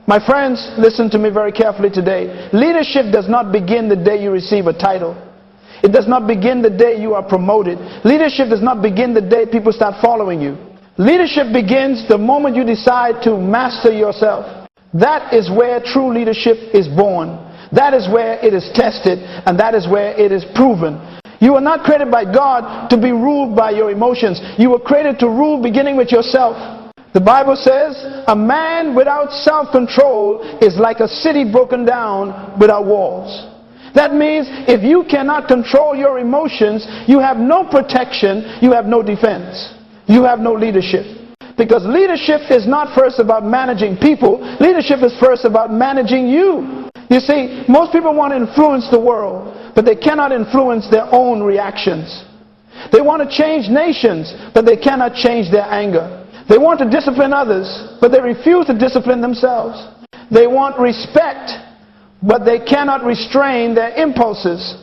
My friends, listen to me very carefully today. Leadership does not begin the day you receive a title. It does not begin the day you are promoted. Leadership does not begin the day people start following you. Leadership begins the moment you decide to master yourself. That is where true leadership is born. That is where it is tested, and that is where it is proven. You were not created by God to be ruled by your emotions. You were created to rule beginning with yourself. The Bible says, a man without self-control is like a city broken down without walls. That means if you cannot control your emotions, you have no protection, you have no defense, you have no leadership. Because leadership is not first about managing people, leadership is first about managing you. You see, most people want to influence the world, but they cannot influence their own reactions. They want to change nations, but they cannot change their anger. They want to discipline others, but they refuse to discipline themselves. They want respect, but they cannot restrain their impulses.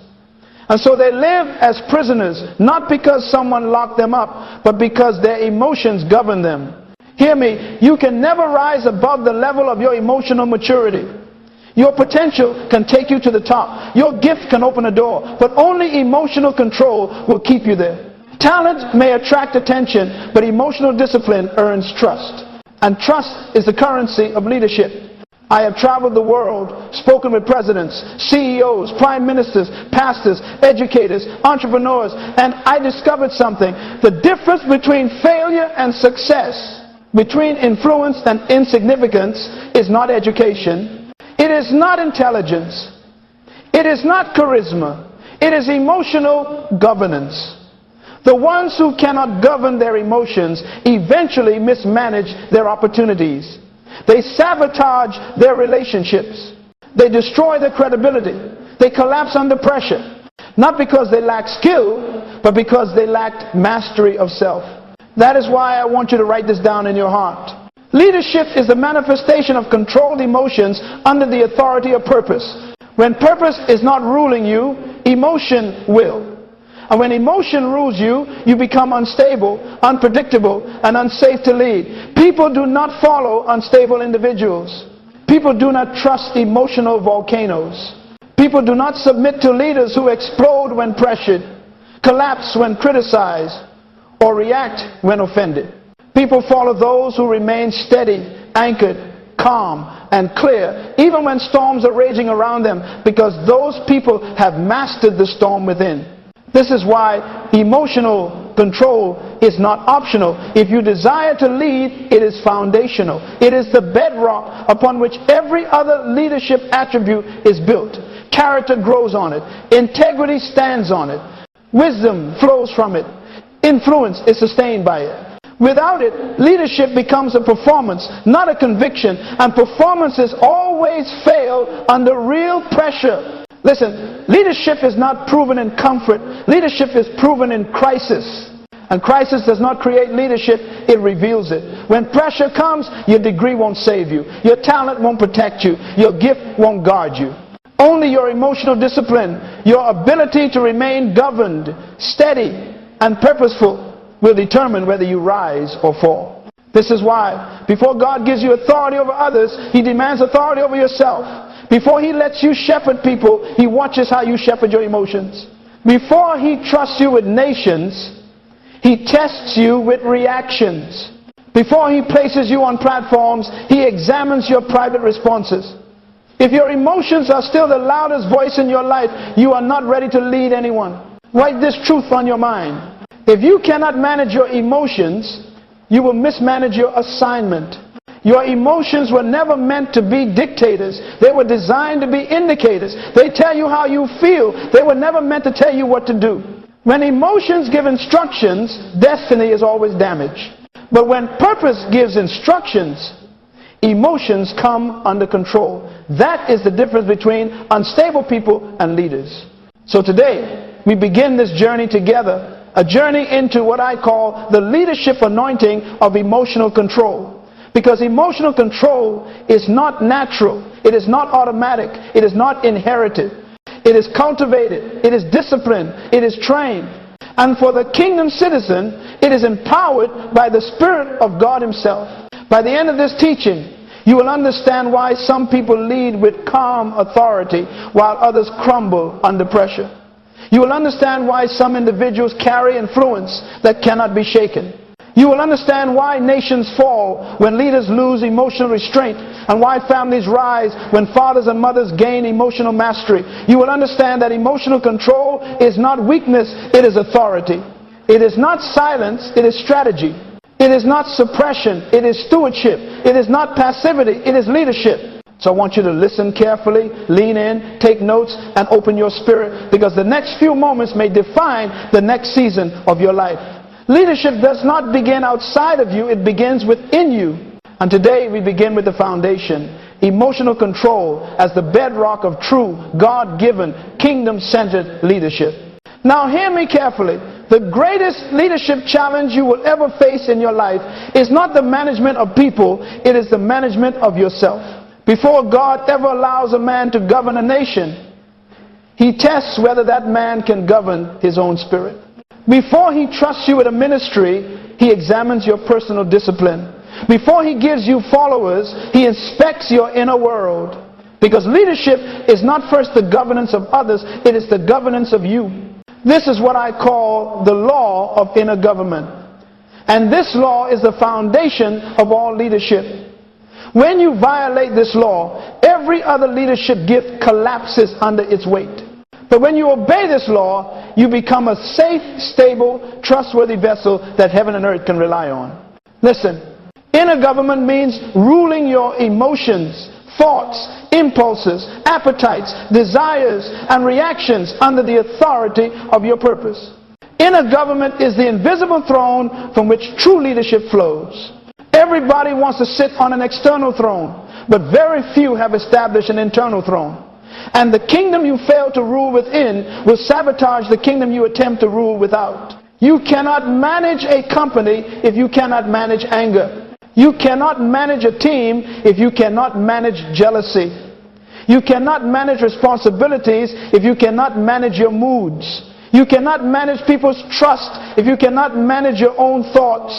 And so they live as prisoners, not because someone locked them up, but because their emotions govern them. Hear me, you can never rise above the level of your emotional maturity. Your potential can take you to the top. Your gift can open a door, but only emotional control will keep you there. Talent may attract attention, but emotional discipline earns trust. And trust is the currency of leadership. I have traveled the world, spoken with presidents, CEOs, prime ministers, pastors, educators, entrepreneurs, and I discovered something. The difference between failure and success, between influence and insignificance, is not education. It is not intelligence. It is not charisma. It is emotional governance. The ones who cannot govern their emotions eventually mismanage their opportunities. They sabotage their relationships. They destroy their credibility. They collapse under pressure. Not because they lack skill, but because they lacked mastery of self. That is why I want you to write this down in your heart. Leadership is the manifestation of controlled emotions under the authority of purpose. When purpose is not ruling you, emotion will. And when emotion rules you, you become unstable, unpredictable, and unsafe to lead. People do not follow unstable individuals. People do not trust emotional volcanoes. People do not submit to leaders who explode when pressured, collapse when criticized, or react when offended. People follow those who remain steady, anchored, calm, and clear, even when storms are raging around them, because those people have mastered the storm within. This is why emotional control is not optional. If you desire to lead, it is foundational. It is the bedrock upon which every other leadership attribute is built. Character grows on it. Integrity stands on it. Wisdom flows from it. Influence is sustained by it. Without it, leadership becomes a performance, not a conviction. And performances always fail under real pressure. Listen, leadership is not proven in comfort. Leadership is proven in crisis. And crisis does not create leadership, it reveals it. When pressure comes, your degree won't save you. Your talent won't protect you. Your gift won't guard you. Only your emotional discipline, your ability to remain governed, steady, and purposeful will determine whether you rise or fall. This is why, before God gives you authority over others, He demands authority over yourself. Before He lets you shepherd people, He watches how you shepherd your emotions. Before He trusts you with nations, He tests you with reactions. Before He places you on platforms, He examines your private responses. If your emotions are still the loudest voice in your life, you are not ready to lead anyone. Write this truth on your mind. If you cannot manage your emotions, you will mismanage your assignment. Your emotions were never meant to be dictators. They were designed to be indicators. They tell you how you feel. They were never meant to tell you what to do. When emotions give instructions, destiny is always damaged. But when purpose gives instructions, emotions come under control. That is the difference between unstable people and leaders. So today, we begin this journey together, a journey into what I call the leadership anointing of emotional control. Because emotional control is not natural. It is not automatic. It is not inherited. It is cultivated. It is disciplined. It is trained. And for the kingdom citizen, it is empowered by the Spirit of God Himself. By the end of this teaching, You will understand why some people lead with calm authority while others crumble under pressure. You will understand why some individuals carry influence that cannot be shaken. You will understand why nations fall when leaders lose emotional restraint, and why families rise when fathers and mothers gain emotional mastery. You will understand that emotional control is not weakness, it is authority. It is not silence, it is strategy. It is not suppression, it is stewardship. It is not passivity, it is leadership. So I want you to listen carefully, lean in, take notes, and open your spirit, because the next few moments may define the next season of your life. Leadership does not begin outside of you, it begins within you. And today we begin with the foundation, emotional control as the bedrock of true, God-given, kingdom-centered leadership. Now hear me carefully. The greatest leadership challenge you will ever face in your life is not the management of people, it is the management of yourself. Before God ever allows a man to govern a nation, He tests whether that man can govern his own spirit. Before He trusts you with a ministry, He examines your personal discipline. Before He gives you followers, He inspects your inner world. Because leadership is not first the governance of others, it is the governance of you. This is what I call the law of inner government. And this law is the foundation of all leadership. When you violate this law, every other leadership gift collapses under its weight. But when you obey this law, you become a safe, stable, trustworthy vessel that heaven and earth can rely on. Listen, inner government means ruling your emotions, thoughts, impulses, appetites, desires, and reactions under the authority of your purpose. Inner government is the invisible throne from which true leadership flows. Everybody wants to sit on an external throne, but very few have established an internal throne. And the kingdom you fail to rule within will sabotage the kingdom you attempt to rule without. You cannot manage a company if you cannot manage anger. You cannot manage a team if you cannot manage jealousy. You cannot manage responsibilities if you cannot manage your moods. You cannot manage people's trust if you cannot manage your own thoughts.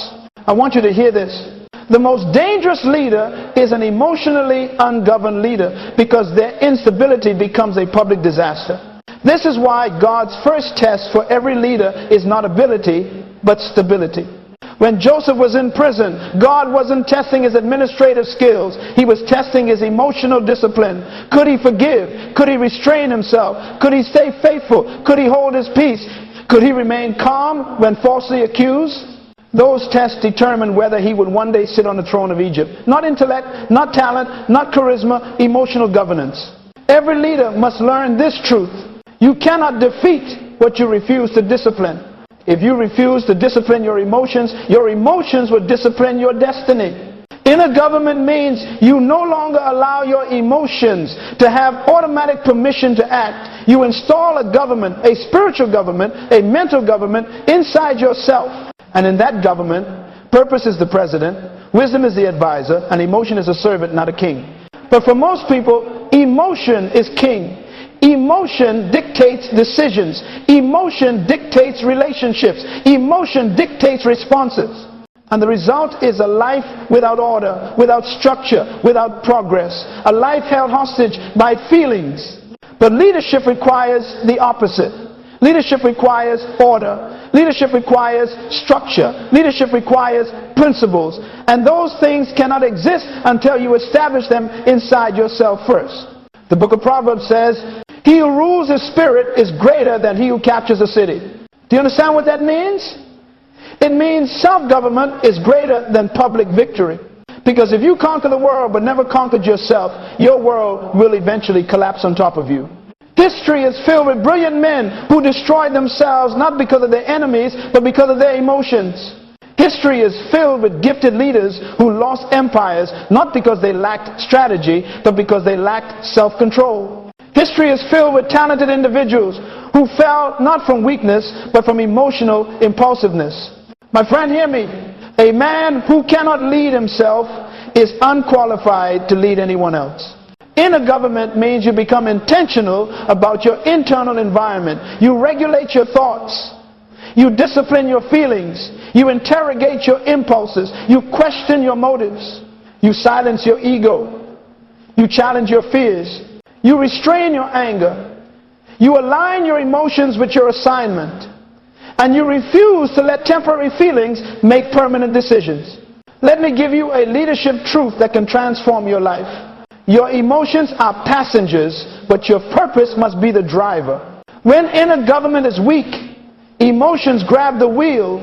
I want you to hear this. The most dangerous leader is an emotionally ungoverned leader, because their instability becomes a public disaster. This is why God's first test for every leader is not ability, but stability. When Joseph was in prison, God wasn't testing his administrative skills. He was testing his emotional discipline. Could he forgive? Could he restrain himself? Could he stay faithful? Could he hold his peace? Could he remain calm when falsely accused? Those tests determined whether he would one day sit on the throne of Egypt. Not intellect, not talent, not charisma, emotional governance. Every leader must learn this truth. You cannot defeat what you refuse to discipline. If you refuse to discipline your emotions will discipline your destiny. Inner government means you no longer allow your emotions to have automatic permission to act. You install a government, a spiritual government, a mental government inside yourself. And in that government, purpose is the president, wisdom is the advisor, and emotion is a servant, not a king. But for most people, emotion is king. Emotion dictates decisions. Emotion dictates relationships. Emotion dictates responses. And the result is a life without order, without structure, without progress. A life held hostage by feelings. But leadership requires the opposite. Leadership requires order. Leadership requires structure. Leadership requires principles. And those things cannot exist until you establish them inside yourself first. The book of Proverbs says, "He who rules his spirit is greater than he who captures a city." Do you understand what that means? It means self-government is greater than public victory. Because if you conquer the world but never conquered yourself, your world will eventually collapse on top of you. History is filled with brilliant men who destroyed themselves not because of their enemies, but because of their emotions. History is filled with gifted leaders who lost empires not because they lacked strategy, but because they lacked self-control. History is filled with talented individuals who fell not from weakness, but from emotional impulsiveness. My friend, hear me. A man who cannot lead himself is unqualified to lead anyone else. Inner government means you become intentional about your internal environment. You regulate your thoughts. You discipline your feelings. You interrogate your impulses. You question your motives. You silence your ego. You challenge your fears. You restrain your anger. You align your emotions with your assignment. And you refuse to let temporary feelings make permanent decisions. Let me give you a leadership truth that can transform your life. Your emotions are passengers, but your purpose must be the driver. When inner government is weak, emotions grab the wheel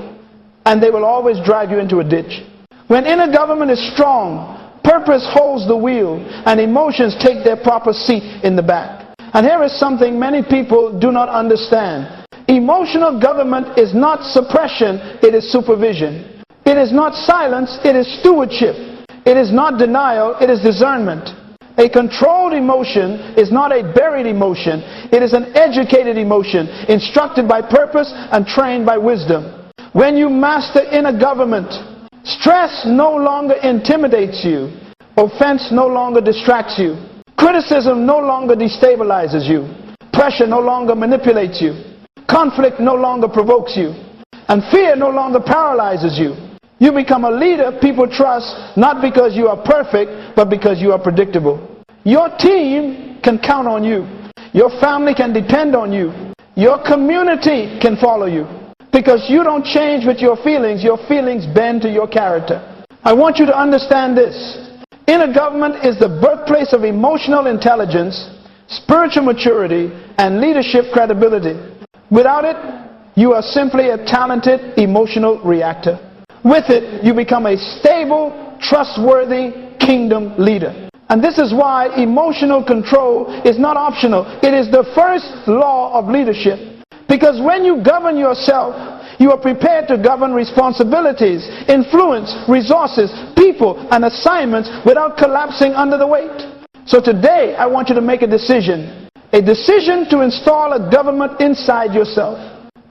and they will always drive you into a ditch. When inner government is strong, purpose holds the wheel and emotions take their proper seat in the back. And here is something many people do not understand. Emotional government is not suppression, it is supervision. It is not silence, it is stewardship. It is not denial, it is discernment. A controlled emotion is not a buried emotion. It is an educated emotion, instructed by purpose and trained by wisdom. When you master inner government, stress no longer intimidates you. Offense no longer distracts you. Criticism no longer destabilizes you. Pressure no longer manipulates you. Conflict no longer provokes you. And fear no longer paralyzes you. You become a leader people trust, not because you are perfect, but because you are predictable. Your team can count on you. Your family can depend on you. Your community can follow you. Because you don't change with your feelings bend to your character. I want you to understand this. Inner government is the birthplace of emotional intelligence, spiritual maturity, and leadership credibility. Without it, you are simply a talented emotional reactor. With it, you become a stable, trustworthy kingdom leader. And this is why emotional control is not optional. It is the first law of leadership. Because when you govern yourself, you are prepared to govern responsibilities, influence, resources, people, and assignments without collapsing under the weight. So today, I want you to make a decision. A decision to install a government inside yourself.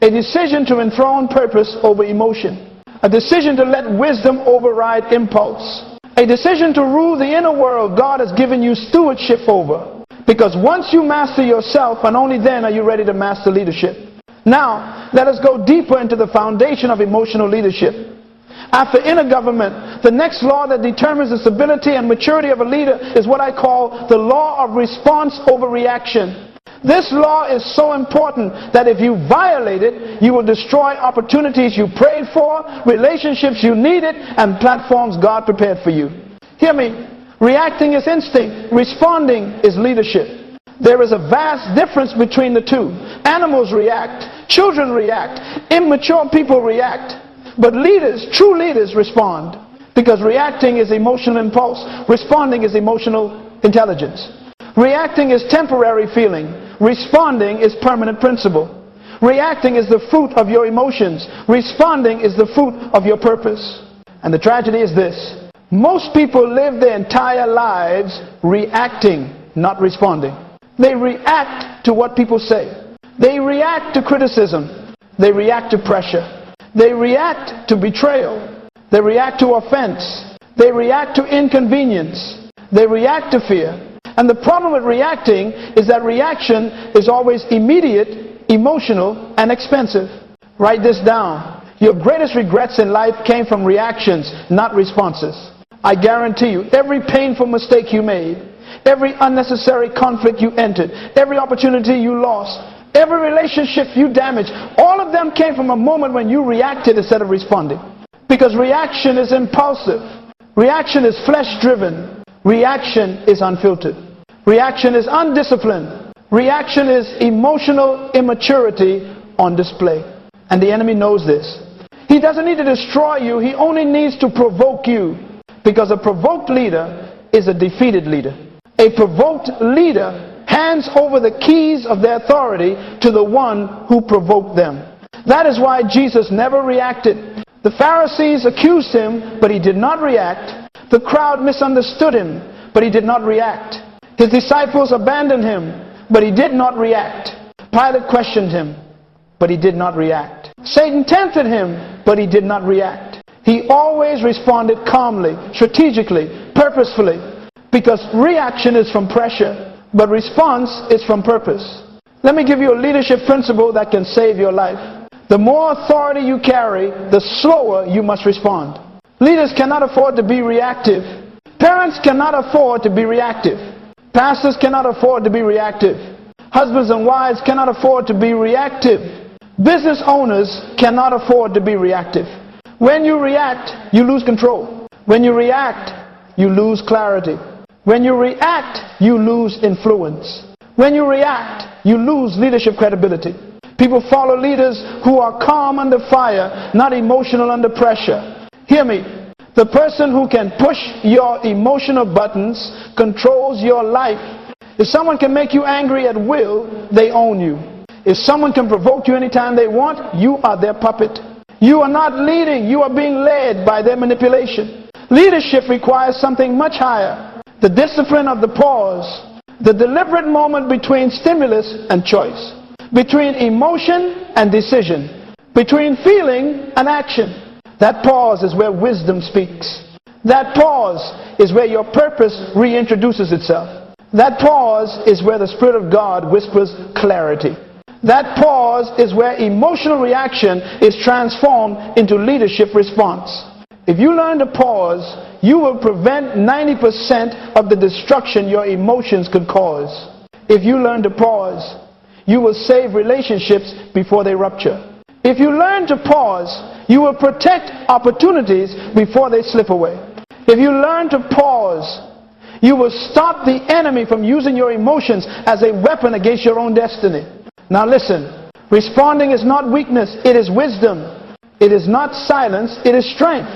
A decision to enthrone purpose over emotion. A decision to let wisdom override impulse. A decision to rule the inner world God has given you stewardship over. Because once you master yourself, and only then are you ready to master leadership. Now, let us go deeper into the foundation of emotional leadership. After inner government, the next law that determines the stability and maturity of a leader is what I call the law of response over reaction. This law is so important that if you violate it, you will destroy opportunities you prayed for, relationships you needed, and platforms God prepared for you. Hear me. Reacting is instinct. Responding is leadership. There is a vast difference between the two. Animals react. Children react. Immature people react. But leaders, true leaders, respond. Because reacting is emotional impulse. Responding is emotional intelligence. Reacting is temporary feeling. Responding is permanent principle. Reacting is the fruit of your emotions. Responding is the fruit of your purpose. And the tragedy is this. Most people live their entire lives reacting, not responding. They react to what people say. They react to criticism. They react to pressure. They react to betrayal. They react to offense. They react to inconvenience. They react to fear. And the problem with reacting is that reaction is always immediate, emotional, and expensive. Write this down. Your greatest regrets in life came from reactions, not responses. I guarantee you, every painful mistake you made, every unnecessary conflict you entered, every opportunity you lost, every relationship you damaged, all of them came from a moment when you reacted instead of responding. Because reaction is impulsive. Reaction is flesh-driven. Reaction is unfiltered. Reaction is undisciplined. Reaction is emotional immaturity on display. And the enemy knows this. He doesn't need to destroy you. He only needs to provoke you. Because a provoked leader is a defeated leader. A provoked leader hands over the keys of their authority to the one who provoked them. That is why Jesus never reacted. The Pharisees accused him, but he did not react. The crowd misunderstood him, but he did not react. His disciples abandoned him, but he did not react. Pilate questioned him, but he did not react. Satan tempted him, but he did not react. He always responded calmly, strategically, purposefully, because reaction is from pressure, but response is from purpose. Let me give you a leadership principle that can save your life. The more authority you carry, the slower you must respond. Leaders cannot afford to be reactive. Parents cannot afford to be reactive. Pastors cannot afford to be reactive. Husbands and wives cannot afford to be reactive. Business owners cannot afford to be reactive. When you react, you lose control. When you react, you lose clarity. When you react, you lose influence. When you react, you lose leadership credibility. People follow leaders who are calm under fire, not emotional under pressure. Hear me. The person who can push your emotional buttons controls your life. If someone can make you angry at will, they own you. If someone can provoke you anytime they want, you are their puppet. You are not leading, you are being led by their manipulation. Leadership requires something much higher. The discipline of the pause, the deliberate moment between stimulus and choice, between emotion and decision, between feeling and action. That pause is where wisdom speaks. That pause is where your purpose reintroduces itself. That pause is where the Spirit of God whispers clarity. That pause is where emotional reaction is transformed into leadership response. If you learn to pause, you will prevent 90% of the destruction your emotions could cause. If you learn to pause, you will save relationships before they rupture. If you learn to pause, you will protect opportunities before they slip away. If you learn to pause, you will stop the enemy from using your emotions as a weapon against your own destiny. Now listen, responding is not weakness, it is wisdom. It is not silence, it is strength.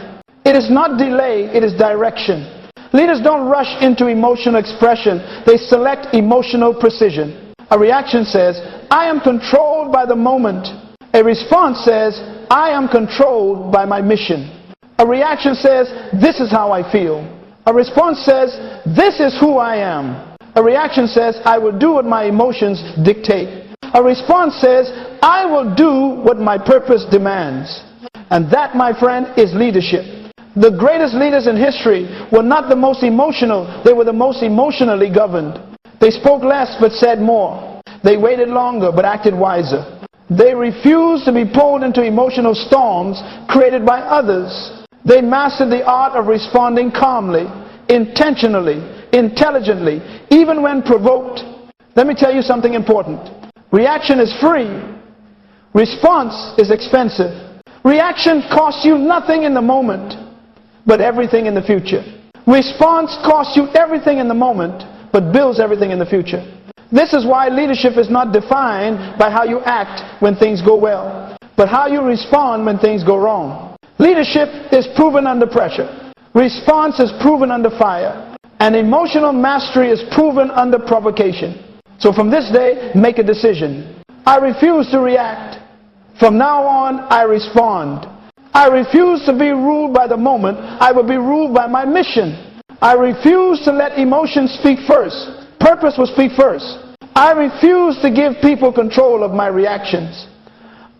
It is not delay, it is direction. Leaders don't rush into emotional expression, they select emotional precision. A reaction says, I am controlled by the moment. A response says, I am controlled by my mission. A reaction says, this is how I feel. A response says, this is who I am. A reaction says, I will do what my emotions dictate. A response says, I will do what my purpose demands. And that, my friend, is leadership. The greatest leaders in history were not the most emotional, they were the most emotionally governed. They spoke less but said more. They waited longer but acted wiser. They refused to be pulled into emotional storms created by others. They mastered the art of responding calmly, intentionally, intelligently, even when provoked. Let me tell you something important. Reaction is free. Response is expensive. Reaction costs you nothing in the moment, but everything in the future. Response costs you everything in the moment, but builds everything in the future. This is why leadership is not defined by how you act when things go well, but how you respond when things go wrong. Leadership is proven under pressure. Response is proven under fire. And emotional mastery is proven under provocation. So from this day, make a decision. I refuse to react. From now on, I respond. I refuse to be ruled by the moment. I will be ruled by my mission. I refuse to let emotions speak first. Purpose will speak first. I refuse to give people control of my reactions.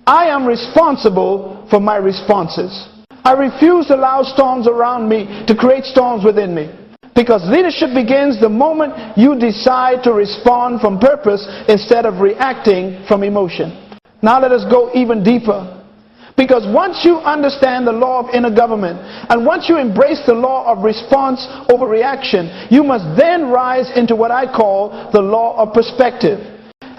I am responsible for my responses. I refuse to allow storms around me to create storms within me. Because leadership begins the moment you decide to respond from purpose instead of reacting from emotion. Now let us go even deeper. Because once you understand the law of inner government, and once you embrace the law of response over reaction, you must then rise into what I call the law of perspective.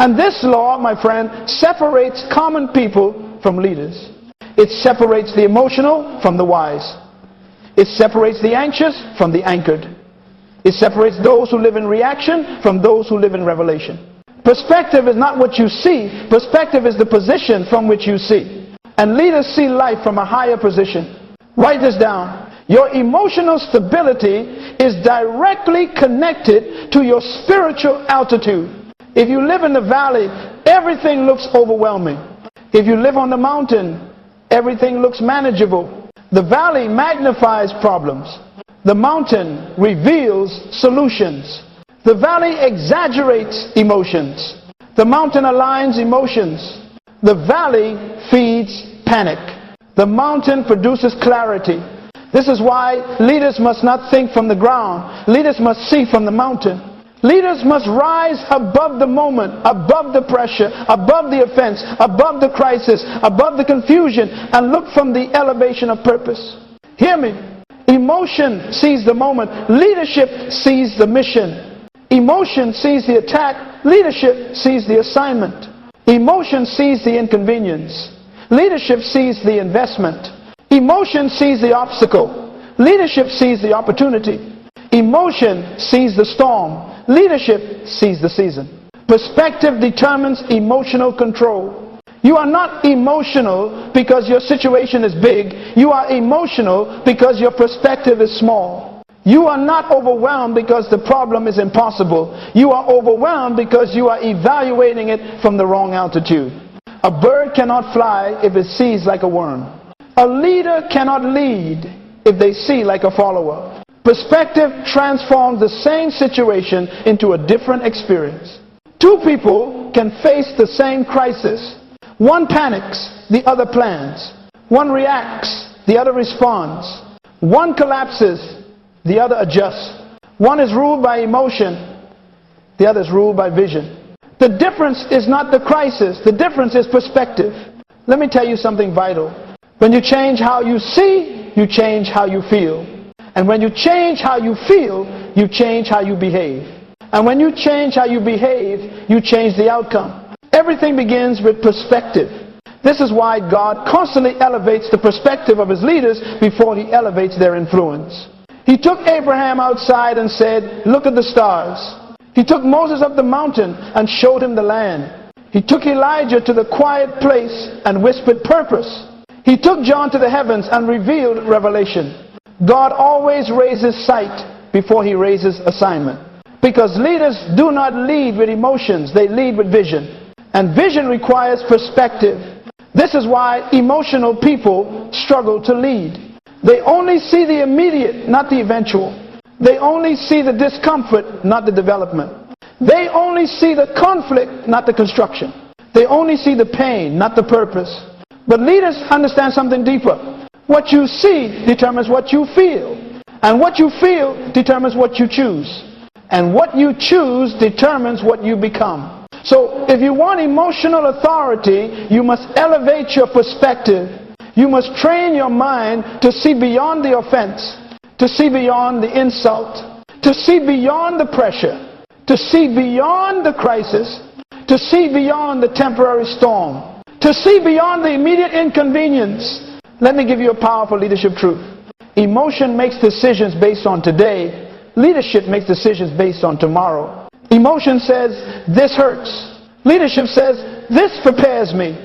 And this law, my friend, separates common people from leaders. It separates the emotional from the wise. It separates the anxious from the anchored. It separates those who live in reaction from those who live in revelation. Perspective is not what you see. Perspective is the position from which you see. And leaders see life from a higher position. Write this down. Your emotional stability is directly connected to your spiritual altitude. If you live in the valley, everything looks overwhelming. If you live on the mountain, everything looks manageable. The valley magnifies problems. The mountain reveals solutions. The valley exaggerates emotions. The mountain aligns emotions. The valley feeds panic. The mountain produces clarity. This is why leaders must not think from the ground. Leaders must see from the mountain. Leaders must rise above the moment, above the pressure, above the offense, above the crisis, above the confusion, and look from the elevation of purpose. Hear me. Emotion sees the moment. Leadership sees the mission. Emotion sees the attack. Leadership sees the assignment. Emotion sees the inconvenience. Leadership sees the investment. Emotion sees the obstacle. Leadership sees the opportunity. Emotion sees the storm. Leadership sees the season. Perspective determines emotional control. You are not emotional because your situation is big. You are emotional because your perspective is small. You are not overwhelmed because the problem is impossible. You are overwhelmed because you are evaluating it from the wrong altitude. A bird cannot fly if it sees like a worm. A leader cannot lead if they see like a follower. Perspective transforms the same situation into a different experience. Two people can face the same crisis. One panics, the other plans. One reacts, the other responds. One collapses, the other adjusts. One is ruled by emotion, the other is ruled by vision. The difference is not the crisis, the difference is perspective. Let me tell you something vital. When you change how you see, you change how you feel. And when you change how you feel, you change how you behave. And when you change how you behave, you change the outcome. Everything begins with perspective. This is why God constantly elevates the perspective of his leaders before he elevates their influence. He took Abraham outside and said, "Look at the stars." He took Moses up the mountain and showed him the land. He took Elijah to the quiet place and whispered purpose. He took John to the heavens and revealed revelation. God always raises sight before he raises assignment. Because leaders do not lead with emotions, they lead with vision. And vision requires perspective. This is why emotional people struggle to lead. They only see the immediate, not the eventual. They only see the discomfort, not the development. They only see the conflict, not the construction. They only see the pain, not the purpose. But leaders understand something deeper. What you see determines what you feel. And what you feel determines what you choose. And what you choose determines what you become. So if you want emotional authority, you must elevate your perspective. You must train your mind to see beyond the offense, to see beyond the insult, to see beyond the pressure, to see beyond the crisis, to see beyond the temporary storm, to see beyond the immediate inconvenience. Let me give you a powerful leadership truth. Emotion makes decisions based on today. Leadership makes decisions based on tomorrow. Emotion says, this hurts. Leadership says, this prepares me.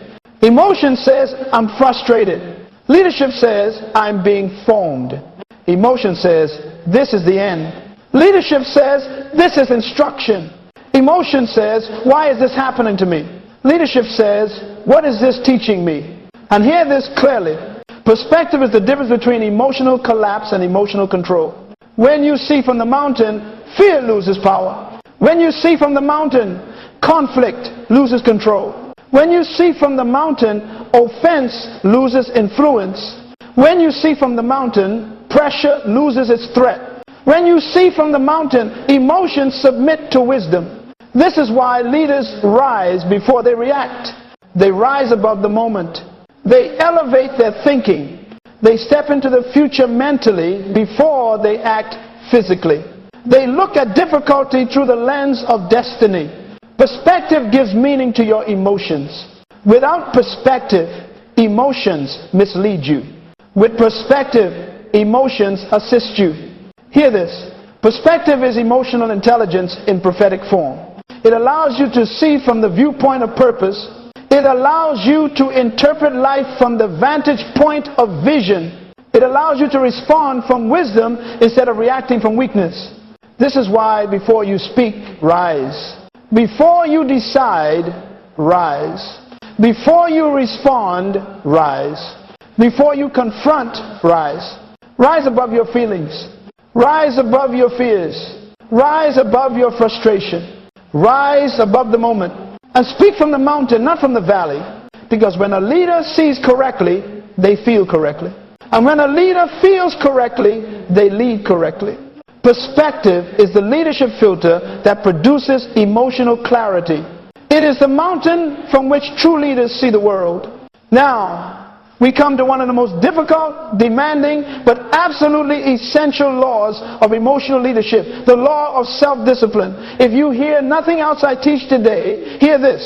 Emotion says, I'm frustrated. Leadership says, I'm being formed. Emotion says, this is the end. Leadership says, this is instruction. Emotion says, why is this happening to me? Leadership says, what is this teaching me? And hear this clearly. Perspective is the difference between emotional collapse and emotional control. When you see from the mountain, fear loses power. When you see from the mountain, conflict loses control. When you see from the mountain, offense loses influence. When you see from the mountain, pressure loses its threat. When you see from the mountain, emotions submit to wisdom. This is why leaders rise before they react. They rise above the moment. They elevate their thinking. They step into the future mentally before they act physically. They look at difficulty through the lens of destiny. Perspective gives meaning to your emotions. Without perspective, emotions mislead you. With perspective, emotions assist you. Hear this. Perspective is emotional intelligence in prophetic form. It allows you to see from the viewpoint of purpose. It allows you to interpret life from the vantage point of vision. It allows you to respond from wisdom instead of reacting from weakness. This is why before you speak, rise. Before you decide, rise. Before you respond, rise. Before you confront, rise. Rise above your feelings. Rise above your fears. Rise above your frustration. Rise above the moment. And speak from the mountain, not from the valley. Because when a leader sees correctly, they feel correctly. And when a leader feels correctly, they lead correctly. Perspective is the leadership filter that produces emotional clarity. It is the mountain from which true leaders see the world. Now, we come to one of the most difficult, demanding, but absolutely essential laws of emotional leadership, the law of self-discipline. If you hear nothing else I teach today, hear this.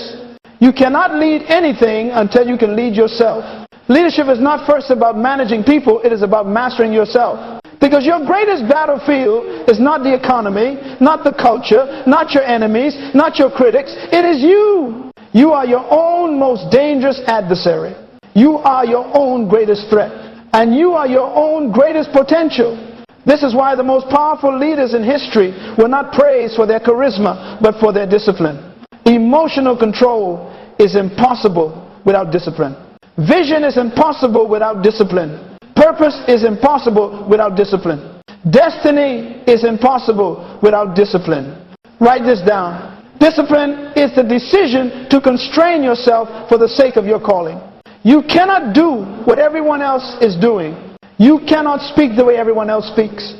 You cannot lead anything until you can lead yourself. Leadership is not first about managing people, it is about mastering yourself. Because your greatest battlefield is not the economy, not the culture, not your enemies, not your critics. It is you. You are your own most dangerous adversary. You are your own greatest threat. And you are your own greatest potential. This is why the most powerful leaders in history were not praised for their charisma, but for their discipline. Emotional control is impossible without discipline. Vision is impossible without discipline. Purpose is impossible without discipline. Destiny is impossible without discipline. Write this down. Discipline is the decision to constrain yourself for the sake of your calling. You cannot do what everyone else is doing. You cannot speak the way everyone else speaks.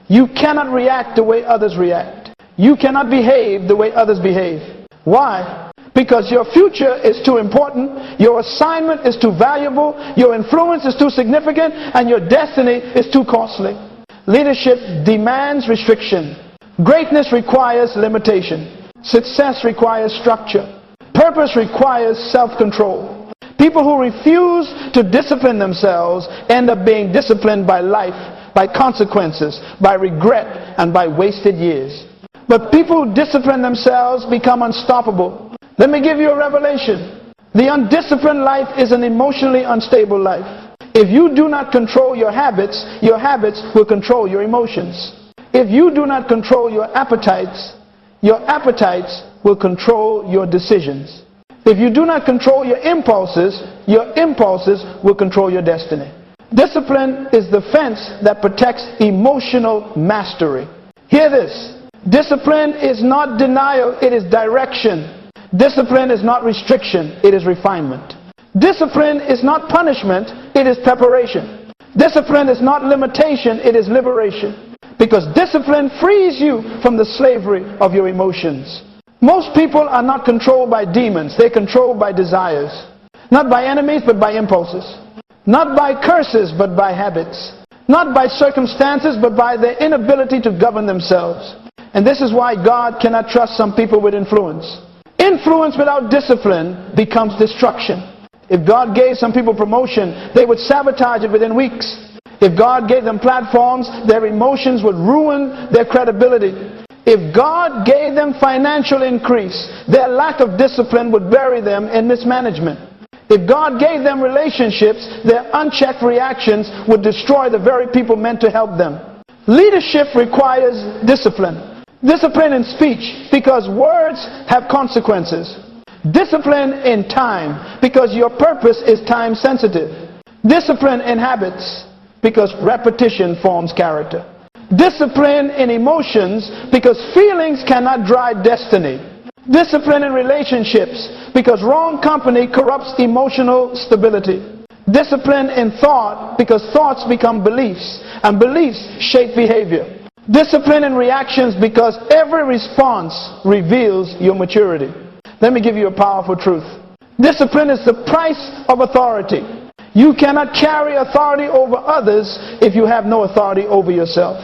You cannot react the way others react. You cannot behave the way others behave. Why? Because your future is too important, your assignment is too valuable, your influence is too significant, and your destiny is too costly. Leadership demands restriction. Greatness requires limitation. Success requires structure. Purpose requires self-control. People who refuse to discipline themselves end up being disciplined by life, by consequences, by regret, and by wasted years. But people who discipline themselves become unstoppable. Let me give you a revelation. The undisciplined life is an emotionally unstable life. If you do not control your habits will control your emotions. If you do not control your appetites will control your decisions. If you do not control your impulses will control your destiny. Discipline is the fence that protects emotional mastery. Hear this. Discipline is not denial, it is direction. Discipline is not restriction, it is refinement. Discipline is not punishment, it is preparation. Discipline is not limitation, it is liberation. Because discipline frees you from the slavery of your emotions. Most people are not controlled by demons, they're controlled by desires. Not by enemies, but by impulses. Not by curses, but by habits. Not by circumstances, but by their inability to govern themselves. And this is why God cannot trust some people with influence. Influence without discipline becomes destruction. If God gave some people promotion, they would sabotage it within weeks. If God gave them platforms, their emotions would ruin their credibility. If God gave them financial increase, their lack of discipline would bury them in mismanagement. If God gave them relationships, their unchecked reactions would destroy the very people meant to help them. Leadership requires discipline. Discipline in speech, because words have consequences. Discipline in time, because your purpose is time sensitive. Discipline in habits, because repetition forms character. Discipline in emotions, because feelings cannot drive destiny. Discipline in relationships, because wrong company corrupts emotional stability. Discipline in thought, because thoughts become beliefs, and beliefs shape behavior. Discipline in reactions, because every response reveals your maturity. Let me give you a powerful truth. Discipline is the price of authority. You cannot carry authority over others if you have no authority over yourself.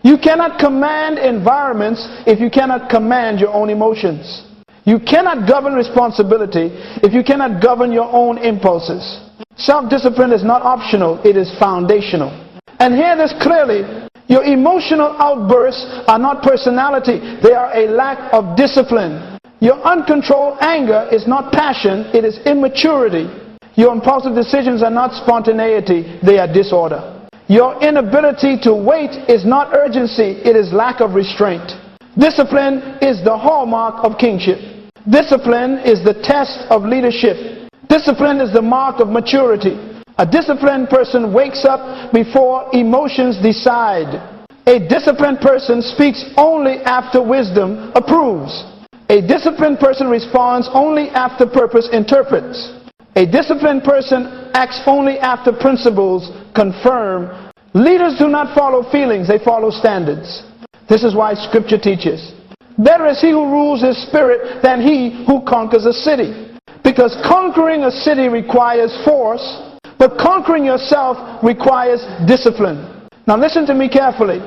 You cannot command environments if you cannot command your own emotions. You cannot govern responsibility if you cannot govern your own impulses. Self-discipline is not optional, it is foundational. And hear this clearly. Your emotional outbursts are not personality, they are a lack of discipline. Your uncontrolled anger is not passion, it is immaturity. Your impulsive decisions are not spontaneity, they are disorder. Your inability to wait is not urgency, it is lack of restraint. Discipline is the hallmark of kingship. Discipline is the test of leadership. Discipline is the mark of maturity. A disciplined person wakes up before emotions decide. A disciplined person speaks only after wisdom approves. A disciplined person responds only after purpose interprets. A disciplined person acts only after principles confirm. Leaders do not follow feelings, they follow standards. This is why Scripture teaches, better is he who rules his spirit than he who conquers a city. Because conquering a city requires force, But conquering yourself requires discipline. Now listen to me carefully.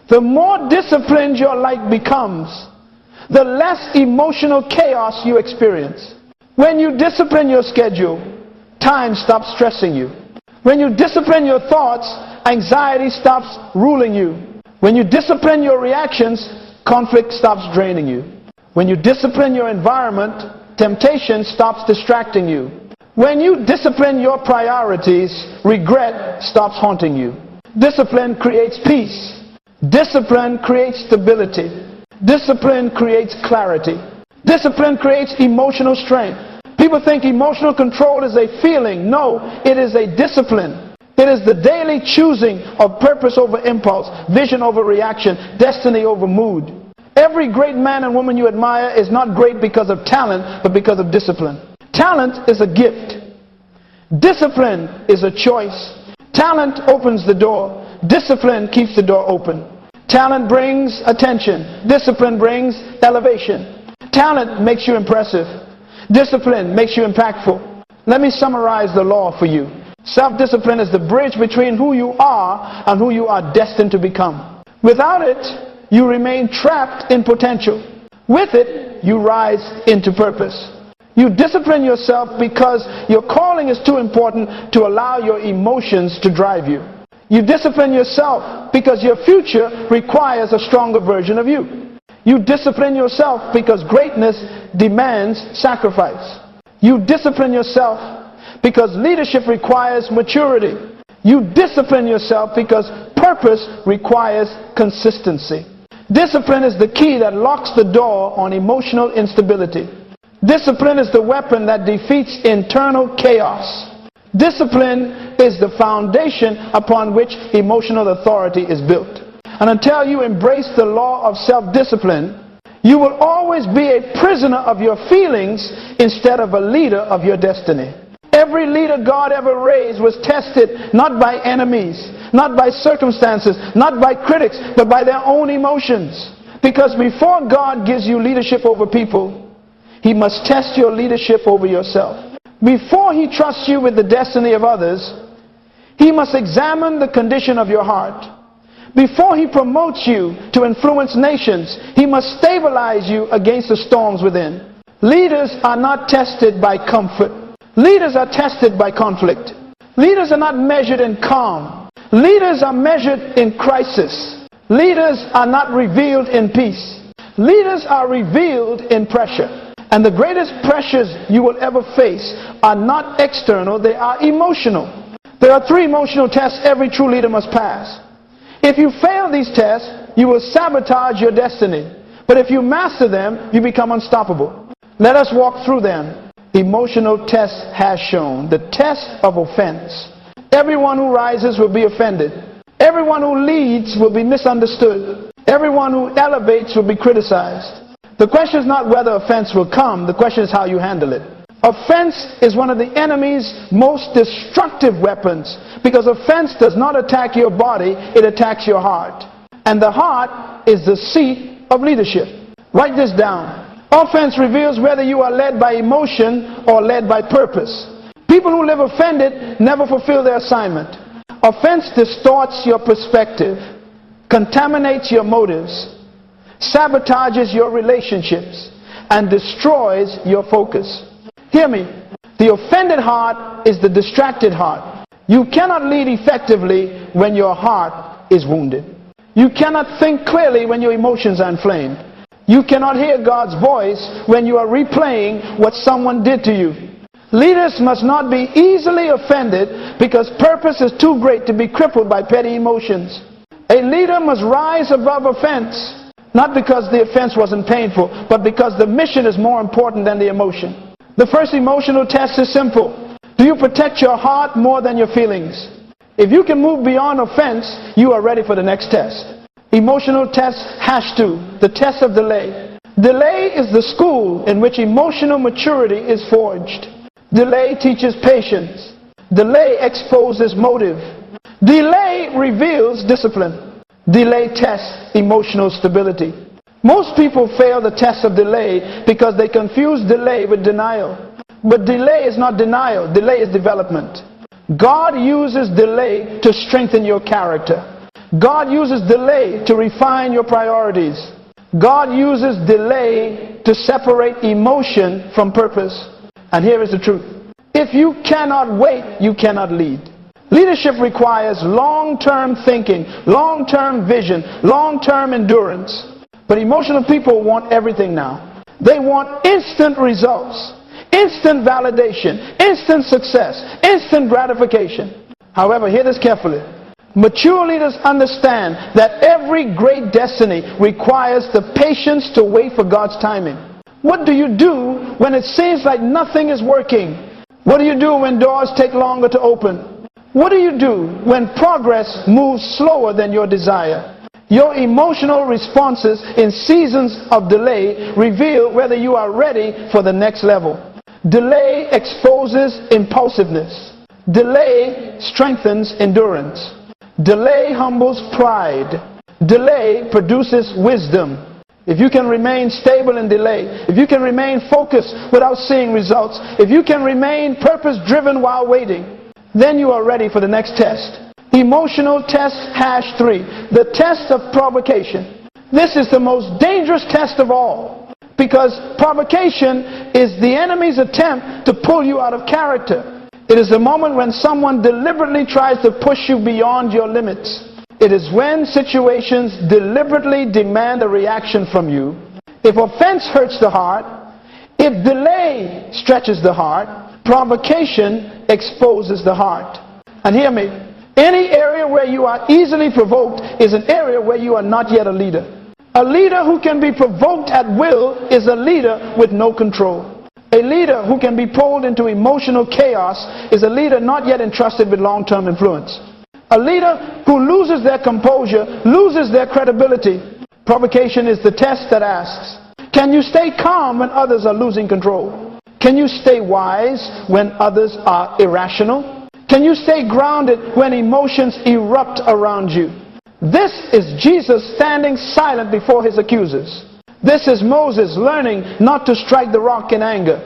The more disciplined your life becomes, the less emotional chaos you experience. When you discipline your schedule, time stops stressing you. When you discipline your thoughts, anxiety stops ruling you. When you discipline your reactions, conflict stops draining you. When you discipline your environment, temptation stops distracting you. When you discipline your priorities, regret stops haunting you. Discipline creates peace. Discipline creates stability. Discipline creates clarity. Discipline creates emotional strength. People think emotional control is a feeling. No, it is a discipline. It is the daily choosing of purpose over impulse, vision over reaction, destiny over mood. Every great man and woman you admire is not great because of talent, but because of discipline. Talent is a gift. Discipline is a choice. Talent opens the door. Discipline keeps the door open. Talent brings attention. Discipline brings elevation. Talent makes you impressive. Discipline makes you impactful. Let me summarize the law for you. Self-discipline is the bridge between who you are and who you are destined to become. Without it, you remain trapped in potential. With it, you rise into purpose. You discipline yourself because your calling is too important to allow your emotions to drive you. You discipline yourself because your future requires a stronger version of you. You discipline yourself because greatness demands sacrifice. You discipline yourself because leadership requires maturity. You discipline yourself because purpose requires consistency. Discipline is the key that locks the door on emotional instability. Discipline is the weapon that defeats internal chaos. Discipline is the foundation upon which emotional authority is built. And until you embrace the law of self-discipline, you will always be a prisoner of your feelings instead of a leader of your destiny. Every leader God ever raised was tested not by enemies, not by circumstances, not by critics, but by their own emotions. Because before God gives you leadership over people, He must test your leadership over yourself. Before He trusts you with the destiny of others, He must examine the condition of your heart. Before He promotes you to influence nations, He must stabilize you against the storms within. Leaders are not tested by comfort. Leaders are tested by conflict. Leaders are not measured in calm. Leaders are measured in crisis. Leaders are not revealed in peace. Leaders are revealed in pressure. And the greatest pressures you will ever face are not external, they are emotional. There are 3 emotional tests every true leader must pass. If you fail these tests, you will sabotage your destiny. But if you master them, you become unstoppable. Let us walk through them. Emotional test has shown. The test of offense. Everyone who rises will be offended. Everyone who leads will be misunderstood. Everyone who elevates will be criticized. The question is not whether offense will come. The question is how you handle it. Offense is one of the enemy's most destructive weapons, because offense does not attack your body, it attacks your heart. And the heart is the seat of leadership. Write this down. Offense reveals whether you are led by emotion or led by purpose. People who live offended never fulfill their assignment. Offense distorts your perspective, contaminates your motives, sabotages your relationships, and destroys your focus. Hear me. The offended heart is the distracted heart. You cannot lead effectively when your heart is wounded. You cannot think clearly when your emotions are inflamed. You cannot hear God's voice when you are replaying what someone did to you. Leaders must not be easily offended because purpose is too great to be crippled by petty emotions. A leader must rise above offense, not because the offense wasn't painful, but because the mission is more important than the emotion. The first emotional test is simple. Do you protect your heart more than your feelings? If you can move beyond offense, you are ready for the next test. Emotional test #2, the test of delay. Delay is the school in which emotional maturity is forged. Delay teaches patience. Delay exposes motive. Delay reveals discipline. Delay tests emotional stability. Most people fail the test of delay because they confuse delay with denial. But delay is not denial. Delay is development. God uses delay to strengthen your character. God uses delay to refine your priorities. God uses delay to separate emotion from purpose. And here is the truth. If you cannot wait, you cannot lead. Leadership requires long-term thinking, long-term vision, long-term endurance. But emotional people want everything now. They want instant results, instant validation, instant success, instant gratification. However, hear this carefully. Mature leaders understand that every great destiny requires the patience to wait for God's timing. What do you do when it seems like nothing is working? What do you do when doors take longer to open? What do you do when progress moves slower than your desire? Your emotional responses in seasons of delay reveal whether you are ready for the next level. Delay exposes impulsiveness. Delay strengthens endurance. Delay humbles pride. Delay produces wisdom. If you can remain stable in delay, if you can remain focused without seeing results, if you can remain purpose-driven while waiting, then you are ready for the next test. Emotional test #3, the test of provocation. This is the most dangerous test of all, because provocation is the enemy's attempt to pull you out of character. It is the moment when someone deliberately tries to push you beyond your limits. It is when situations deliberately demand a reaction from you. If offense hurts the heart, if delay stretches the heart, provocation exposes the heart. And hear me, any area where you are easily provoked is an area where you are not yet a leader. A leader who can be provoked at will is a leader with no control. A leader who can be pulled into emotional chaos is a leader not yet entrusted with long-term influence. A leader who loses their composure loses their credibility. Provocation is the test that asks, can you stay calm when others are losing control? Can you stay wise when others are irrational? Can you stay grounded when emotions erupt around you? This is Jesus standing silent before his accusers. This is Moses learning not to strike the rock in anger.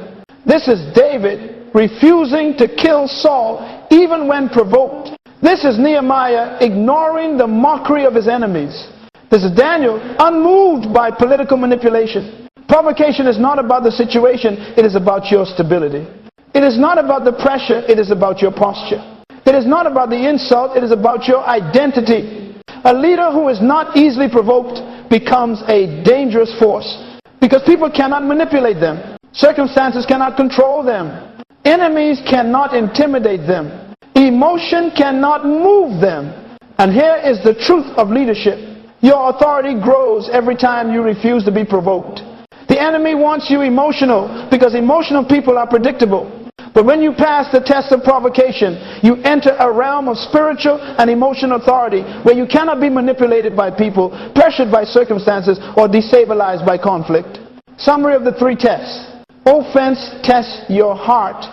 This is David refusing to kill Saul even when provoked. This is Nehemiah ignoring the mockery of his enemies. This is Daniel unmoved by political manipulation. Provocation is not about the situation, it is about your stability. It is not about the pressure, it is about your posture. It is not about the insult, it is about your identity. A leader who is not easily provoked becomes a dangerous force because people cannot manipulate them. Circumstances cannot control them. Enemies cannot intimidate them. Emotion cannot move them. And here is the truth of leadership. Your authority grows every time you refuse to be provoked. The enemy wants you emotional because emotional people are predictable. But when you pass the test of provocation, you enter a realm of spiritual and emotional authority where you cannot be manipulated by people, pressured by circumstances, or destabilized by conflict. Summary of the 3 tests. Offense tests your heart.